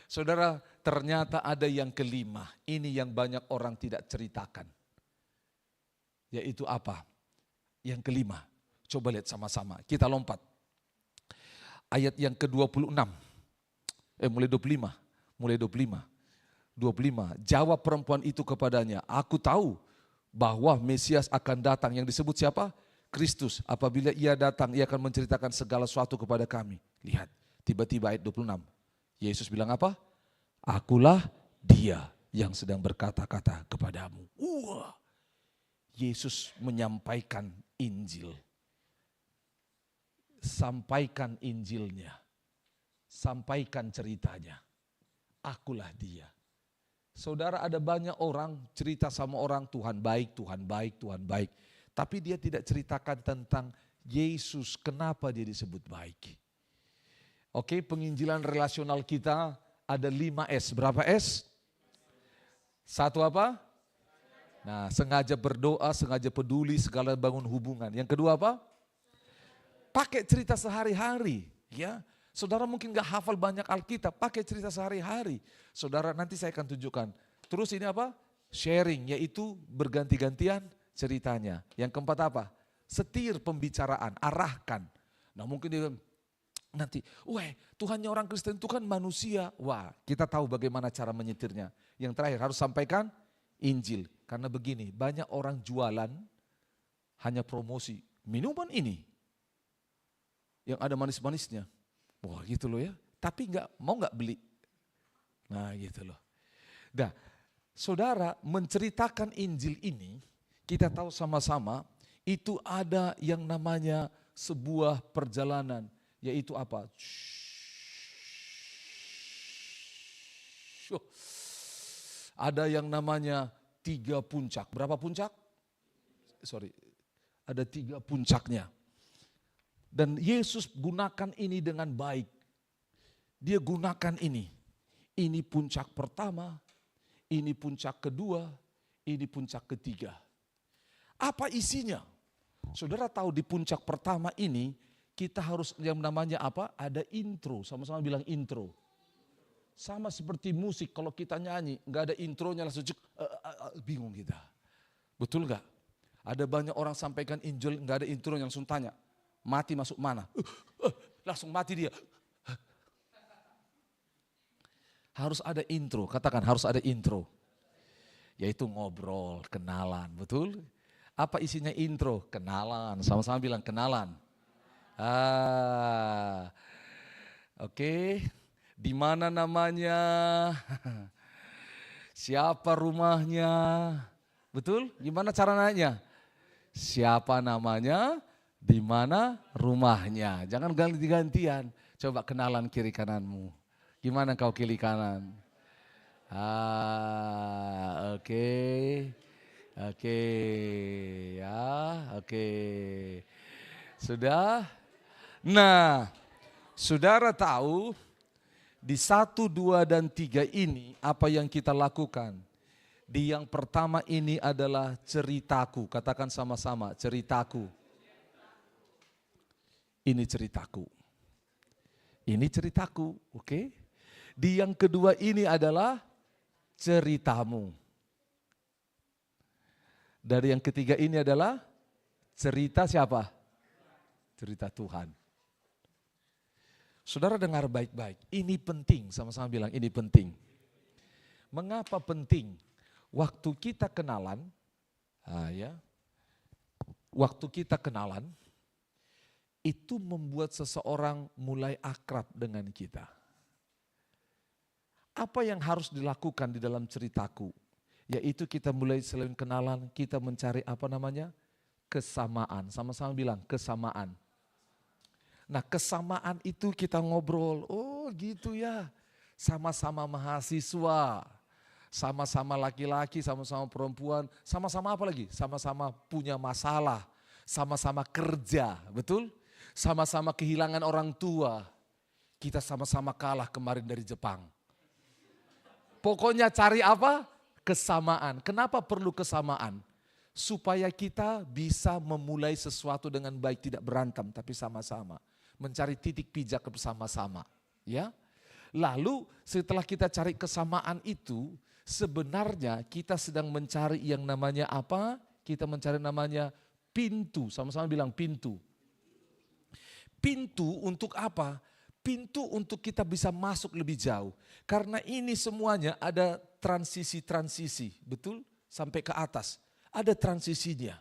S1: Saudara, ternyata ada yang kelima. Ini yang banyak orang tidak ceritakan. Yaitu apa? Yang kelima. Coba lihat sama-sama. Kita lompat. Ayat yang ke-26. Mulai 25. Jawab perempuan itu kepadanya, aku tahu bahwa Mesias akan datang, yang disebut siapa? Kristus. Apabila ia datang, ia akan menceritakan segala sesuatu kepada kami. Lihat, tiba-tiba ayat 26. Yesus bilang apa? Akulah dia yang sedang berkata-kata kepadamu. Yesus menyampaikan Injil. Sampaikan Injilnya. Sampaikan ceritanya. Akulah dia. Saudara, ada banyak orang cerita sama orang Tuhan baik, Tuhan baik, Tuhan baik. Tapi dia tidak ceritakan tentang Yesus, kenapa dia disebut baik. Oke, penginjilan relasional kita ada 5 S. Berapa S? 1 apa? Nah, sengaja berdoa, sengaja peduli, segala bangun hubungan. Yang kedua apa? Pakai cerita sehari-hari, ya. Saudara mungkin gak hafal banyak Alkitab, pakai cerita sehari-hari. Saudara, nanti saya akan tunjukkan. Terus ini apa? Sharing, yaitu berganti-gantian ceritanya. Yang keempat apa? Setir pembicaraan, arahkan. Nah mungkin dia nanti, Tuhannya orang Kristen itu kan manusia. Wah, kita tahu bagaimana cara menyetirnya. Yang terakhir harus sampaikan Injil. Karena begini, banyak orang jualan hanya promosi. Minuman ini yang ada manis-manisnya. Wah gitu loh ya, tapi mau nggak beli. Nah gitu loh. Nah, saudara, menceritakan Injil ini, kita tahu sama-sama itu ada yang namanya sebuah perjalanan. Yaitu apa? Ada yang namanya 3 puncak. Berapa puncak? Ada 3 puncaknya. Dan Yesus gunakan ini dengan baik. Dia gunakan ini. Ini puncak pertama, ini puncak kedua, ini puncak ketiga. Apa isinya? Saudara tahu di puncak pertama ini kita harus yang namanya apa? Ada intro, sama-sama bilang intro. Sama seperti musik, kalau kita nyanyi nggak ada intronya langsung bingung kita. Betul nggak? Ada banyak orang sampaikan Injil nggak ada intronya, langsung tanya. Mati masuk mana? Langsung mati dia. Harus ada intro, katakan harus ada intro. Yaitu ngobrol, kenalan, betul? Apa isinya intro? Kenalan, sama-sama bilang kenalan. Oke. Di mana namanya? Siapa rumahnya? Betul? Gimana cara nanya? Siapa namanya? Di mana rumahnya? Jangan ganti-gantian. Coba kenalan kiri kananmu. Gimana kau kiri kanan? Oke. Oke. Ya, oke. Sudah? Nah, saudara tahu di 1, 2, dan 3 ini apa yang kita lakukan? Di yang pertama ini adalah ceritaku. Katakan sama-sama, ceritaku. Ini ceritaku. Ini ceritaku, oke? Di yang kedua ini adalah ceritamu. Dari yang ketiga ini adalah cerita siapa? Cerita Tuhan. Saudara dengar baik-baik, ini penting, sama-sama bilang ini penting. Mengapa penting? Waktu kita kenalan, waktu kita kenalan, itu membuat seseorang mulai akrab dengan kita. Apa yang harus dilakukan di dalam ceritaku? Yaitu kita mulai selain kenalan, kita mencari apa namanya? Kesamaan. Sama-sama bilang kesamaan. Nah, kesamaan itu kita ngobrol, oh gitu ya, sama-sama mahasiswa, sama-sama laki-laki, sama-sama perempuan, sama-sama apa lagi? Sama-sama punya masalah, sama-sama kerja, betul? Sama-sama kehilangan orang tua, kita sama-sama kalah kemarin dari Jepang. Pokoknya cari apa? Kesamaan. Kenapa perlu kesamaan? Supaya kita bisa memulai sesuatu dengan baik, tidak berantem tapi sama-sama. Mencari titik pijak bersama-sama, ya. Lalu setelah kita cari kesamaan itu, sebenarnya kita sedang mencari yang namanya apa? Kita mencari namanya pintu, sama-sama bilang pintu. Pintu untuk apa? Pintu untuk kita bisa masuk lebih jauh. Karena ini semuanya ada transisi-transisi, betul? Sampai ke atas, ada transisinya.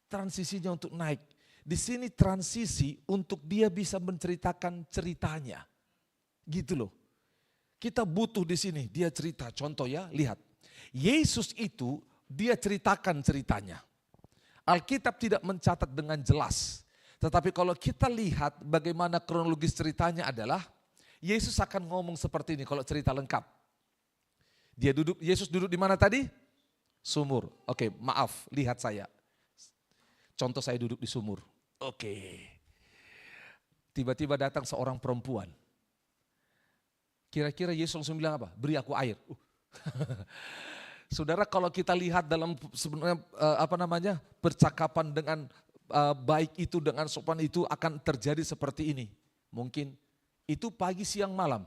S1: Transisinya untuk naik. Di sini transisi untuk dia bisa menceritakan ceritanya. Gitu loh. Kita butuh di sini, dia cerita. Contoh ya, lihat. Yesus itu dia ceritakan ceritanya. Alkitab tidak mencatat dengan jelas. Tetapi kalau kita lihat bagaimana kronologis ceritanya adalah Yesus akan ngomong seperti ini kalau cerita lengkap. Yesus duduk di mana tadi? Sumur. Oke, maaf, lihat saya. Contoh saya duduk di sumur. Oke. Tiba-tiba datang seorang perempuan. Kira-kira Yesus langsung bilang apa? Beri aku air. Saudara, kalau kita lihat dalam sebenarnya percakapan dengan baik itu dengan sopan itu akan terjadi seperti ini. Mungkin itu pagi, siang, malam.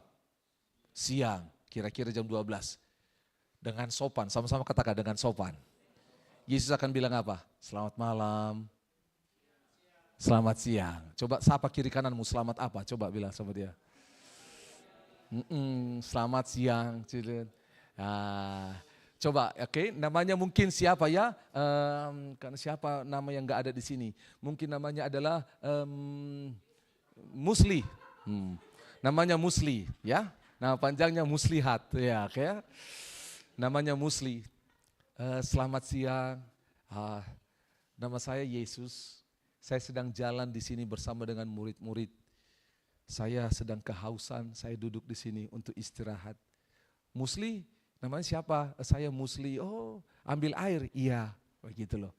S1: Siang, kira-kira jam 12. Dengan sopan, sama-sama katakan dengan sopan. Yesus akan bilang apa? Selamat malam. Selamat siang. Coba sapa kiri kananmu, selamat apa? Coba bilang sama dia. Selamat siang. Coba, oke, namanya mungkin siapa ya? Karena siapa nama yang nggak ada di sini? Mungkin namanya adalah Musli. Namanya Musli, ya. Nama panjangnya Muslihat, ya, oke. Namanya Musli. Selamat siang. Nama saya Yesus. Saya sedang jalan di sini bersama dengan murid-murid. Saya sedang kehausan. Saya duduk di sini untuk istirahat. Musli. Namanya siapa? Saya Musli. Oh, ambil air. Iya, begitu loh.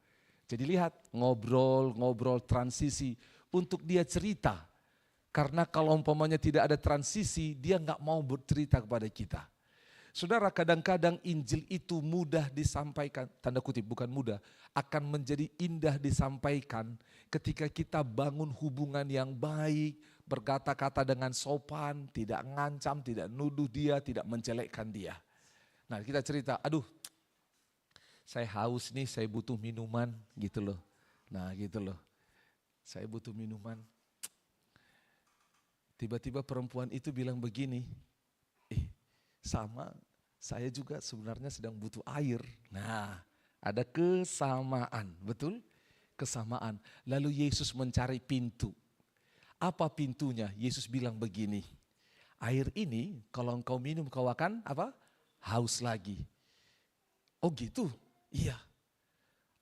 S1: Jadi lihat, ngobrol transisi untuk dia cerita. Karena kalau umpamanya tidak ada transisi, dia nggak mau bercerita kepada kita. Saudara, kadang-kadang Injil itu mudah disampaikan, tanda kutip bukan mudah, akan menjadi indah disampaikan ketika kita bangun hubungan yang baik, berkata-kata dengan sopan, tidak ngancam, tidak nuduh dia, tidak menjelekkan dia. Nah, kita cerita, aduh saya haus nih, saya butuh minuman gitu loh. Nah gitu loh, saya butuh minuman. Tiba-tiba perempuan itu bilang begini, sama saya juga sebenarnya sedang butuh air. Nah ada kesamaan, betul? Kesamaan. Lalu Yesus mencari pintu. Apa pintunya? Yesus bilang begini, air ini kalau engkau minum kau akan apa? Haus lagi. Oh gitu? Iya.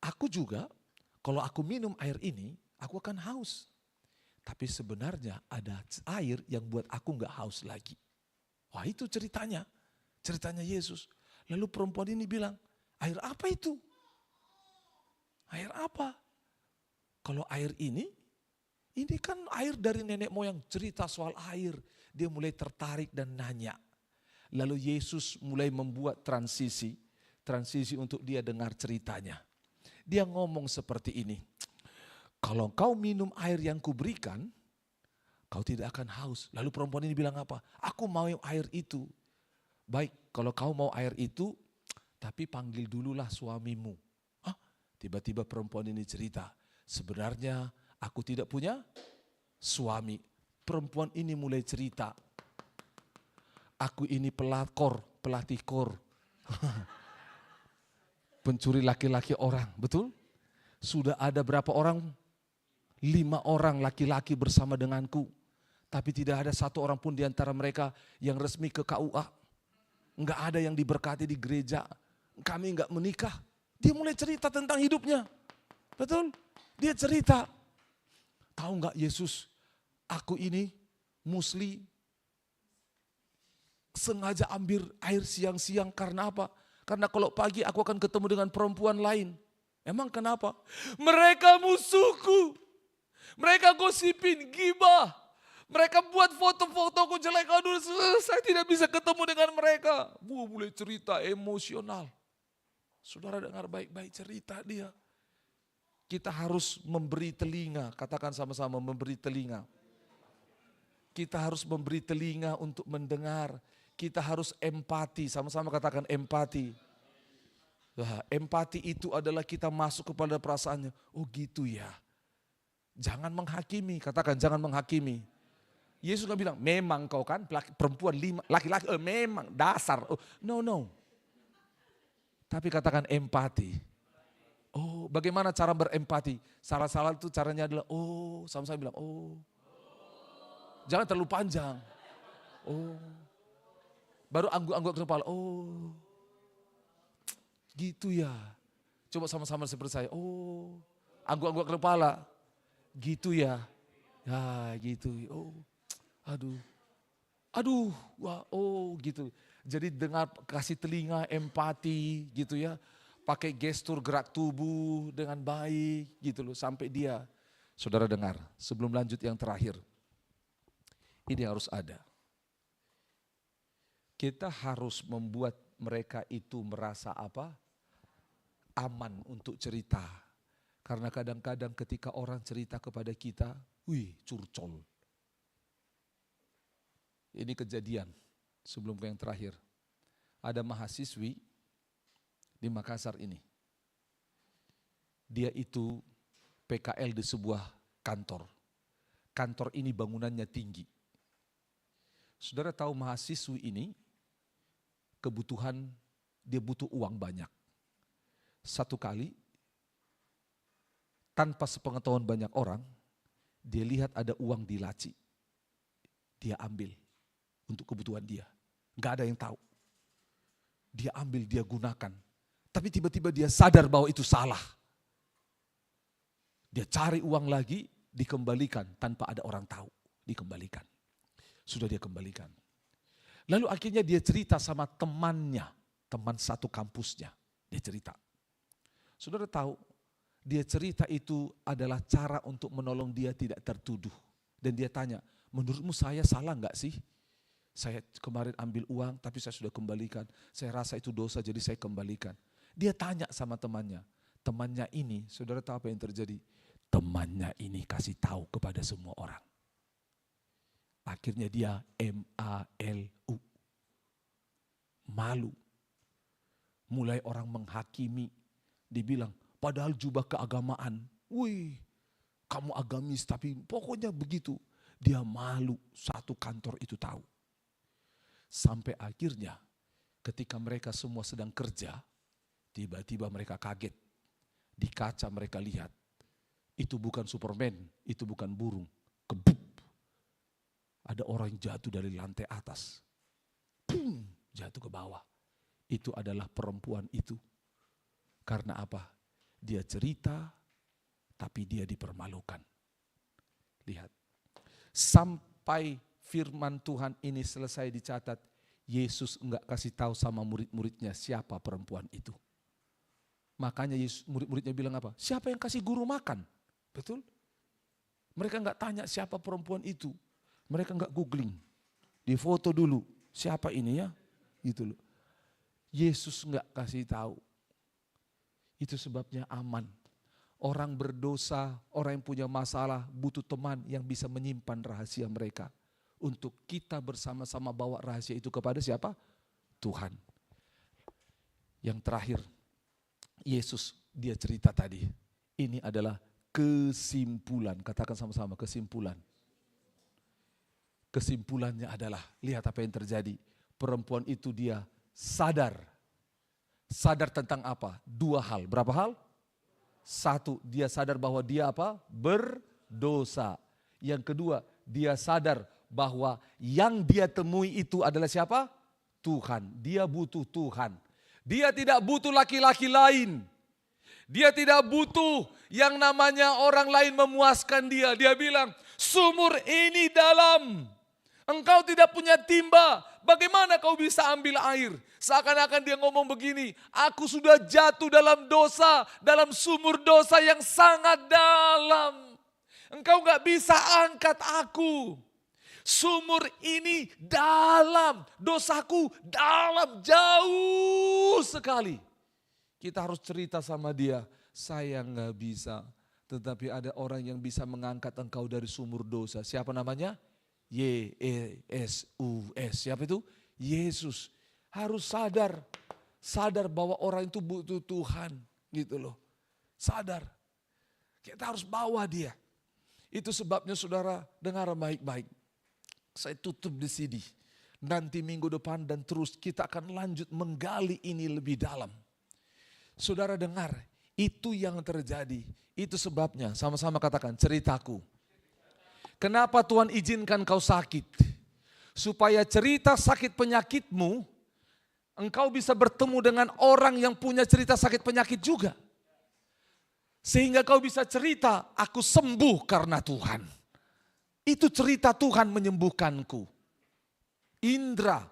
S1: Aku juga kalau aku minum air ini, aku akan haus. Tapi sebenarnya ada air yang buat aku gak haus lagi. Wah itu ceritanya. Ceritanya Yesus. Lalu perempuan ini bilang, air apa itu? Air apa? Kalau air ini kan air dari nenek moyang, cerita soal air. Dia mulai tertarik dan nanya. Lalu Yesus mulai membuat transisi untuk dia dengar ceritanya. Dia ngomong seperti ini, kalau kau minum air yang kuberikan, kau tidak akan haus. Lalu perempuan ini bilang apa? Aku mau air itu. Baik, kalau kau mau air itu, tapi panggil dululah suamimu. Tiba-tiba perempuan ini cerita, sebenarnya aku tidak punya suami. Perempuan ini mulai cerita, aku ini pelatih kor. Pencuri laki-laki orang, betul? Sudah ada berapa orang? 5 orang laki-laki bersama denganku. Tapi tidak ada satu orang pun di antara mereka yang resmi ke KUA. Enggak ada yang diberkati di gereja. Kami enggak menikah. Dia mulai cerita tentang hidupnya. Betul? Dia cerita. Tahu enggak Yesus, aku ini musli sengaja ambil air siang-siang karena apa? Karena kalau pagi aku akan ketemu dengan perempuan lain. Emang kenapa? Mereka musuhku. Mereka gosipin, gibah. Mereka buat foto-fotoku jelek. Aduh, saya tidak bisa ketemu dengan mereka. Mulai cerita emosional. Saudara dengar baik-baik cerita dia. Kita harus memberi telinga. Katakan sama-sama, memberi telinga. Kita harus memberi telinga untuk mendengar. Kita harus empati, sama-sama katakan empati. Nah, empati itu adalah kita masuk kepada perasaannya. Oh gitu ya. Jangan menghakimi, katakan jangan menghakimi. Yesus gak bilang, memang kau kan perempuan 5, laki-laki, memang dasar. No. Tapi katakan empati. Oh bagaimana cara berempati? Salah-salah itu caranya adalah, sama-sama bilang, Jangan terlalu panjang. Baru angguk-angguk kepala, gitu ya. Coba sama-sama seperti saya, angguk-angguk kepala, gitu ya. Ya gitu, aduh, wah, gitu. Jadi dengar, kasih telinga, empati gitu ya. Pakai gestur gerak tubuh dengan baik gitu loh. Sampai dia, saudara dengar, sebelum lanjut yang terakhir. Ini harus ada. Kita harus membuat mereka itu merasa apa? Aman untuk cerita. Karena kadang-kadang ketika orang cerita kepada kita, curcol. Ini kejadian sebelum yang terakhir. Ada mahasiswi di Makassar ini. Dia itu PKL di sebuah kantor. Kantor ini bangunannya tinggi. Saudara tahu mahasiswi ini kebutuhan, dia butuh uang banyak. Satu kali, tanpa sepengetahuan banyak orang, dia lihat ada uang di laci. Dia ambil untuk kebutuhan dia. Gak ada yang tahu. Dia ambil, dia gunakan. Tapi tiba-tiba dia sadar bahwa itu salah. Dia cari uang lagi, dikembalikan tanpa ada orang tahu. Dikembalikan. Sudah dia kembalikan. Lalu akhirnya dia cerita sama temannya, teman satu kampusnya. Dia cerita. Saudara tahu, dia cerita itu adalah cara untuk menolong dia tidak tertuduh. Dan dia tanya, menurutmu saya salah enggak sih? Saya kemarin ambil uang tapi saya sudah kembalikan. Saya rasa itu dosa jadi saya kembalikan. Dia tanya sama temannya. Temannya ini, saudara tahu apa yang terjadi? Temannya ini kasih tahu kepada semua orang. Akhirnya dia MALU. Malu. Mulai orang menghakimi. Dibilang, padahal jubah keagamaan. Kamu agamis tapi pokoknya begitu. Dia malu, satu kantor itu tahu. Sampai akhirnya ketika mereka semua sedang kerja, tiba-tiba mereka kaget. Di kaca mereka lihat, itu bukan Superman, itu bukan burung. Kebuk. ada orang yang jatuh dari lantai atas. Pum, jatuh ke bawah. Itu adalah perempuan itu. Karena apa? Dia cerita, tapi dia dipermalukan. Lihat, sampai firman Tuhan ini selesai dicatat, Yesus enggak kasih tahu sama murid-muridnya siapa perempuan itu. Makanya murid-muridnya bilang apa? Siapa yang kasih guru makan? Betul? Mereka enggak tanya siapa perempuan itu. Mereka enggak googling. Di foto dulu, siapa ini ya? Gitu loh. Yesus enggak kasih tahu. Itu sebabnya aman. Orang berdosa, orang yang punya masalah butuh teman yang bisa menyimpan rahasia mereka. Untuk kita bersama-sama bawa rahasia itu kepada siapa? Tuhan. Yang terakhir, Yesus dia cerita tadi. Ini adalah kesimpulan. Katakan sama-sama, kesimpulan. Kesimpulannya adalah, lihat apa yang terjadi. Perempuan itu dia sadar. Sadar tentang apa? Dua hal. Berapa hal? Satu, dia sadar bahwa dia apa? Berdosa. Yang kedua, dia sadar bahwa yang dia temui itu adalah siapa? Tuhan. Dia butuh Tuhan. Dia tidak butuh laki-laki lain. Dia tidak butuh yang namanya orang lain memuaskan dia. Dia bilang, sumur ini dalam. Engkau tidak punya timba. Bagaimana kau bisa ambil air? Seakan-akan dia ngomong begini, aku sudah jatuh dalam dosa, dalam sumur dosa yang sangat dalam. Engkau gak bisa angkat aku. Sumur ini dalam, dosaku dalam, jauh sekali. Kita harus cerita sama dia, saya gak bisa. Tetapi ada orang yang bisa mengangkat engkau dari sumur dosa. Siapa namanya? Yesus. Siapa itu? Yesus. Harus sadar bahwa orang itu butuh Tuhan, gitu loh. Sadar. Kita harus bawa dia. Itu sebabnya saudara dengar baik-baik. Saya tutup di sini. Nanti minggu depan dan terus kita akan lanjut menggali ini lebih dalam. Saudara dengar, itu yang terjadi. Itu sebabnya, sama-sama katakan ceritaku. Kenapa Tuhan izinkan kau sakit? Supaya cerita sakit penyakitmu, engkau bisa bertemu dengan orang yang punya cerita sakit penyakit juga. Sehingga kau bisa cerita, aku sembuh karena Tuhan. Itu cerita Tuhan menyembuhkanku. Indra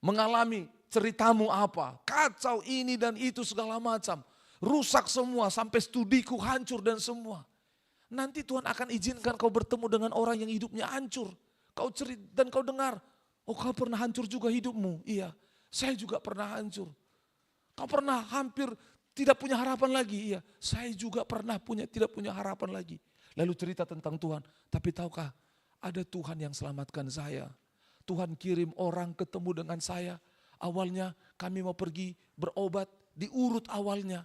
S1: mengalami ceritamu apa? Kacau ini dan itu segala macam. Rusak semua sampai studiku hancur dan semua. Nanti Tuhan akan izinkan kau bertemu dengan orang yang hidupnya hancur. Kau cerita dan kau dengar, oh kau pernah hancur juga hidupmu. Iya, saya juga pernah hancur. Kau pernah hampir tidak punya harapan lagi. Iya, saya juga pernah tidak punya harapan lagi. Lalu cerita tentang Tuhan. Tapi tahukah, ada Tuhan yang selamatkan saya. Tuhan kirim orang ketemu dengan saya. Awalnya kami mau pergi berobat, diurut awalnya.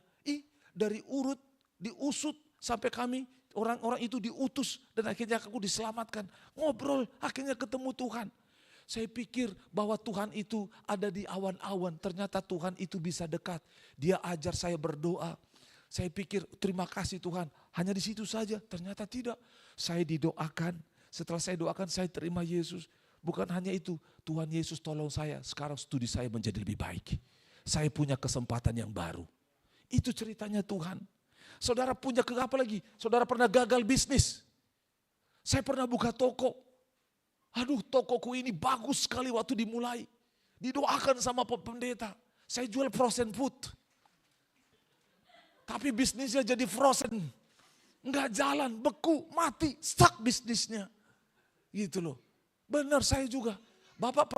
S1: Dari urut, diusut sampai kami, orang-orang itu diutus dan akhirnya aku diselamatkan. Ngobrol, akhirnya ketemu Tuhan. Saya pikir bahwa Tuhan itu ada di awan-awan. Ternyata Tuhan itu bisa dekat. Dia ajar saya berdoa. Saya pikir terima kasih Tuhan. Hanya di situ saja. Ternyata tidak. Saya didoakan. Setelah saya doakan saya terima Yesus. Bukan hanya itu. Tuhan Yesus tolong saya. Sekarang studi saya menjadi lebih baik. Saya punya kesempatan yang baru. Itu ceritanya Tuhan. Saudara punya apa lagi? Saudara pernah gagal bisnis. Saya pernah buka toko. Aduh, tokoku ini bagus sekali waktu dimulai. Didoakan sama pendeta. Saya jual frozen food. Tapi bisnisnya jadi frozen. Enggak jalan, beku, mati, stuck bisnisnya. Gitu loh. Benar saya juga. Bapak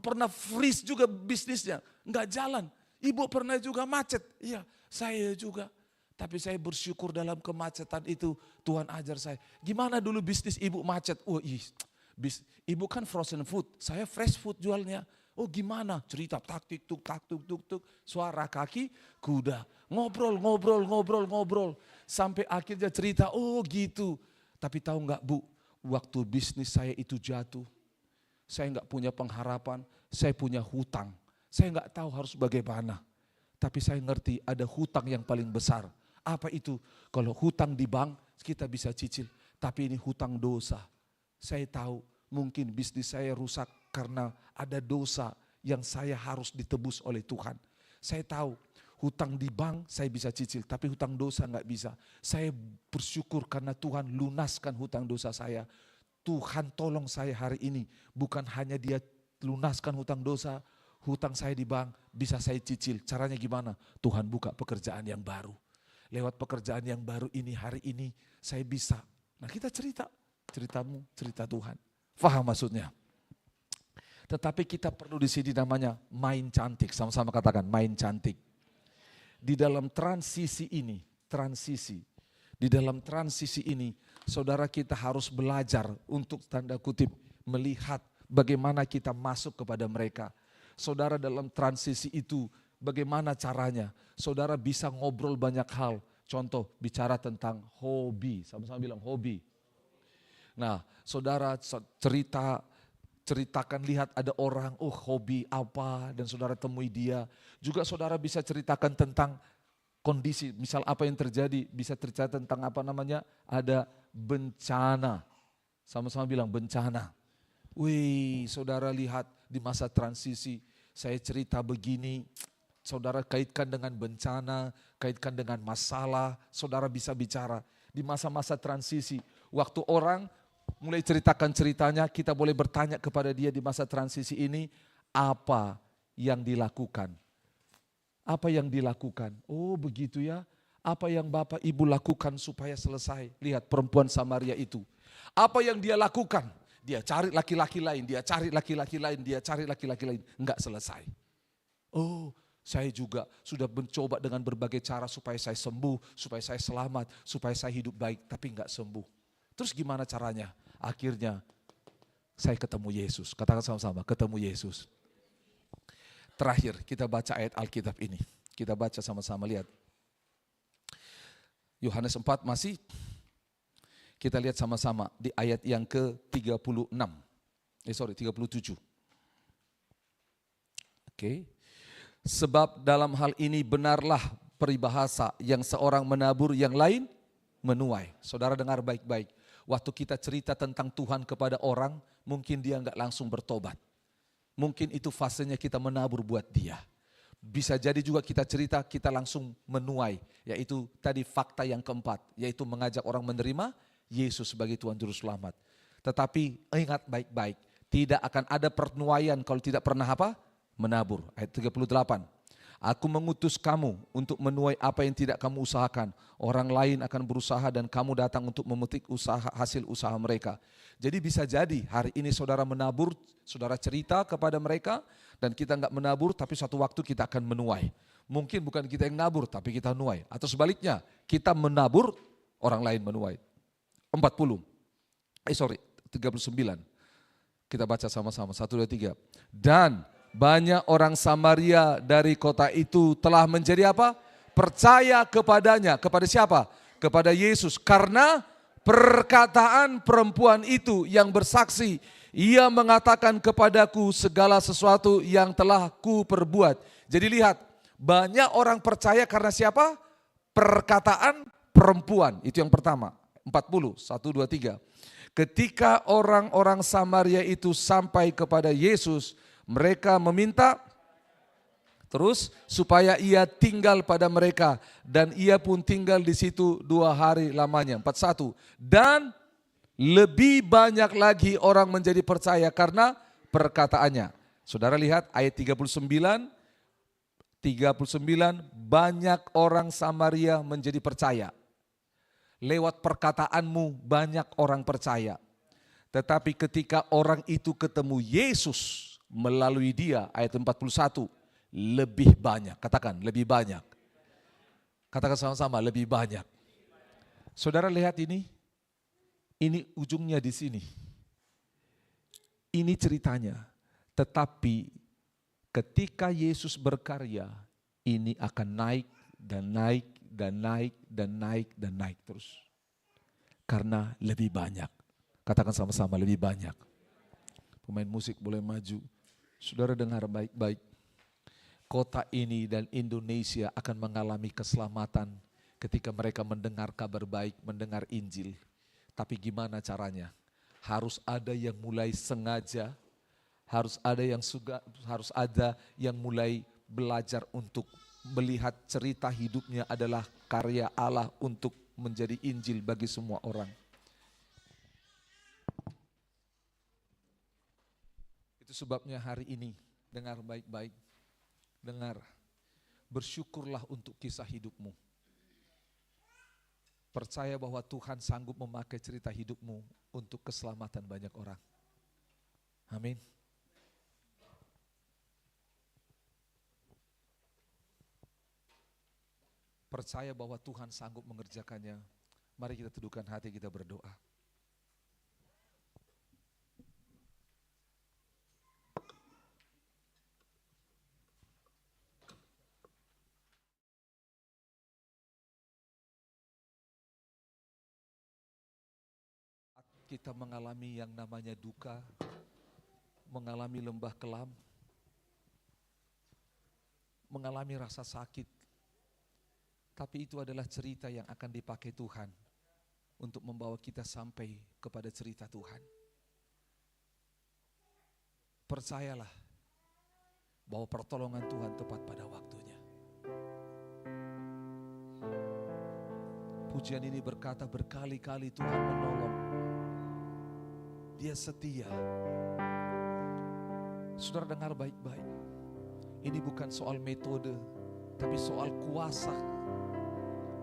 S1: pernah freeze juga bisnisnya. Enggak jalan. Ibu pernah juga macet. Iya, saya juga. Tapi saya bersyukur dalam kemacetan itu Tuhan ajar saya. Gimana dulu bisnis ibu macet? Oh ibu kan frozen food, saya fresh food jualnya. Oh gimana? Cerita tak tuk tak tuk. Suara kaki kuda. Ngobrol. Sampai akhirnya cerita, oh gitu. Tapi tahu nggak Bu, waktu bisnis saya itu jatuh. Saya nggak punya pengharapan, saya punya hutang. Saya nggak tahu harus bagaimana. Tapi saya ngerti ada hutang yang paling besar. Apa itu? Kalau hutang di bank kita bisa cicil. Tapi ini hutang dosa. Saya tahu mungkin bisnis saya rusak karena ada dosa yang saya harus ditebus oleh Tuhan. Saya tahu hutang di bank saya bisa cicil, tapi hutang dosa nggak bisa. Saya bersyukur karena Tuhan lunaskan hutang dosa saya. Tuhan tolong saya hari ini, bukan hanya Dia lunaskan hutang dosa, hutang saya di bank bisa saya cicil. Caranya gimana? Tuhan buka pekerjaan yang baru. Lewat pekerjaan yang baru ini, hari ini saya bisa. Nah kita ceritamu, cerita Tuhan. Faham maksudnya? Tetapi kita perlu di sini namanya main cantik. Sama-sama katakan main cantik. Di dalam transisi ini, saudara kita harus belajar untuk tanda kutip melihat bagaimana kita masuk kepada mereka. Saudara dalam transisi itu bagaimana caranya? Saudara bisa ngobrol banyak hal. Contoh bicara tentang hobi, sama-sama bilang hobi. Nah, saudara ceritakan, lihat ada orang, hobi apa, dan saudara temui dia. Juga saudara bisa ceritakan tentang kondisi, misal apa yang terjadi, bisa cerita tentang ada bencana. Sama-sama bilang bencana. Wih, saudara lihat di masa transisi, saya cerita begini, saudara kaitkan dengan bencana, kaitkan dengan masalah, saudara bisa bicara. Di masa-masa transisi, waktu orang mulai ceritakan ceritanya, kita boleh bertanya kepada dia di masa transisi ini, apa yang dilakukan? Apa yang dilakukan? Oh begitu ya, apa yang Bapak Ibu lakukan supaya selesai? Lihat perempuan Samaria itu. Apa yang dia lakukan? Dia cari laki-laki lain, dia cari laki-laki lain, dia cari laki-laki lain. Enggak selesai. Oh saya juga sudah mencoba dengan berbagai cara supaya saya sembuh, supaya saya selamat, supaya saya hidup baik, tapi enggak sembuh. Terus gimana caranya? Akhirnya saya ketemu Yesus. Katakan sama-sama, ketemu Yesus. Terakhir kita baca ayat Alkitab ini. Kita baca sama-sama, lihat. Yohanes 4 masih. Kita lihat sama-sama di ayat yang ke-37. Oke. Sebab dalam hal ini benarlah peribahasa yang seorang menabur yang lain menuai. Saudara dengar baik-baik. Waktu kita cerita tentang Tuhan kepada orang, mungkin dia enggak langsung bertobat. Mungkin itu fasenya kita menabur buat dia. Bisa jadi juga kita cerita, kita langsung menuai. Yaitu tadi fakta yang keempat, yaitu mengajak orang menerima Yesus sebagai Tuhan Juru Selamat. Tetapi ingat baik-baik, tidak akan ada penuaian kalau tidak pernah menabur. Ayat 38. Aku mengutus kamu untuk menuai apa yang tidak kamu usahakan. Orang lain akan berusaha dan kamu datang untuk memetik hasil usaha mereka. Jadi bisa jadi hari ini saudara menabur, saudara cerita kepada mereka dan kita enggak menabur tapi suatu waktu kita akan menuai. Mungkin bukan kita yang nabur tapi kita menuai. Atau sebaliknya kita menabur, orang lain menuai. 39. Kita baca sama-sama, 1, 2, 3. Dan banyak orang Samaria dari kota itu telah menjadi apa? Percaya kepadanya. Kepada siapa? Kepada Yesus. Karena perkataan perempuan itu yang bersaksi, ia mengatakan kepadaku segala sesuatu yang telah ku perbuat. Jadi lihat, banyak orang percaya karena siapa? Perkataan perempuan. Itu yang pertama. 40, 1, 2, 3. Ketika orang-orang Samaria itu sampai kepada Yesus, mereka meminta terus supaya ia tinggal pada mereka dan ia pun tinggal di situ 2 hari lamanya. 41. Dan lebih banyak lagi orang menjadi percaya karena perkataannya. Saudara lihat ayat 39. Banyak orang Samaria menjadi percaya. Lewat perkataanmu banyak orang percaya. Tetapi ketika orang itu ketemu Yesus melalui dia, ayat 41, lebih banyak. Katakan, lebih banyak. Katakan sama-sama, lebih banyak. Saudara lihat ini ujungnya di sini. Ini ceritanya. Tetapi ketika Yesus berkarya, ini akan naik dan naik dan naik dan naik dan naik terus. Karena lebih banyak. Katakan sama-sama, lebih banyak. Pemain musik boleh maju. Saudara dengar baik-baik. Kota ini dan Indonesia akan mengalami keselamatan ketika mereka mendengar kabar baik, mendengar Injil. Tapi gimana caranya? Harus ada yang mulai sengaja, harus ada yang mulai belajar untuk melihat cerita hidupnya adalah karya Allah untuk menjadi Injil bagi semua orang. Itu sebabnya hari ini, dengar baik-baik, dengar, bersyukurlah untuk kisah hidupmu. Percaya bahwa Tuhan sanggup memakai cerita hidupmu untuk keselamatan banyak orang. Amin. Percaya bahwa Tuhan sanggup mengerjakannya. Mari kita teduhkan hati, kita berdoa. Kita mengalami yang namanya duka, mengalami lembah kelam, mengalami rasa sakit. Tapi itu adalah cerita yang akan dipakai Tuhan untuk membawa kita sampai kepada cerita Tuhan. Percayalah bahwa pertolongan Tuhan tepat pada waktunya. Pujian ini berkata berkali-kali Tuhan menolong. Dia setia. Saudara dengar baik-baik. Ini bukan soal metode, tapi soal kuasa.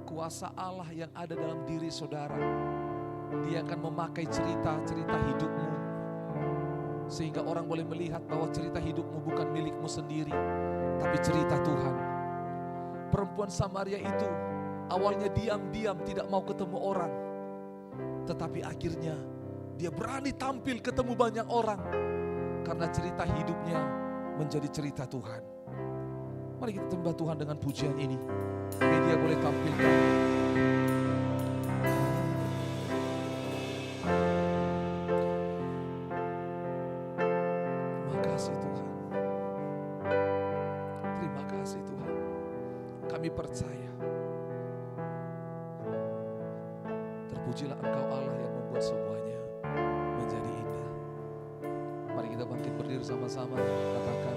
S1: Kuasa Allah yang ada dalam diri saudara. Dia akan memakai cerita-cerita hidupmu, sehingga orang boleh melihat bahwa cerita hidupmu bukan milikmu sendiri, tapi cerita Tuhan. Perempuan Samaria itu awalnya diam-diam tidak mau ketemu orang, tetapi akhirnya dia berani tampil ketemu banyak orang karena cerita hidupnya menjadi cerita Tuhan. Mari kita sembah Tuhan dengan pujian ini. Media boleh tampilkan. Terima kasih Tuhan. Terima kasih Tuhan. Kami percaya. Terpujilah Engkau Allah yang membuat semuanya menjadi indah. Mari kita bangkit berdiri sama-sama, katakan.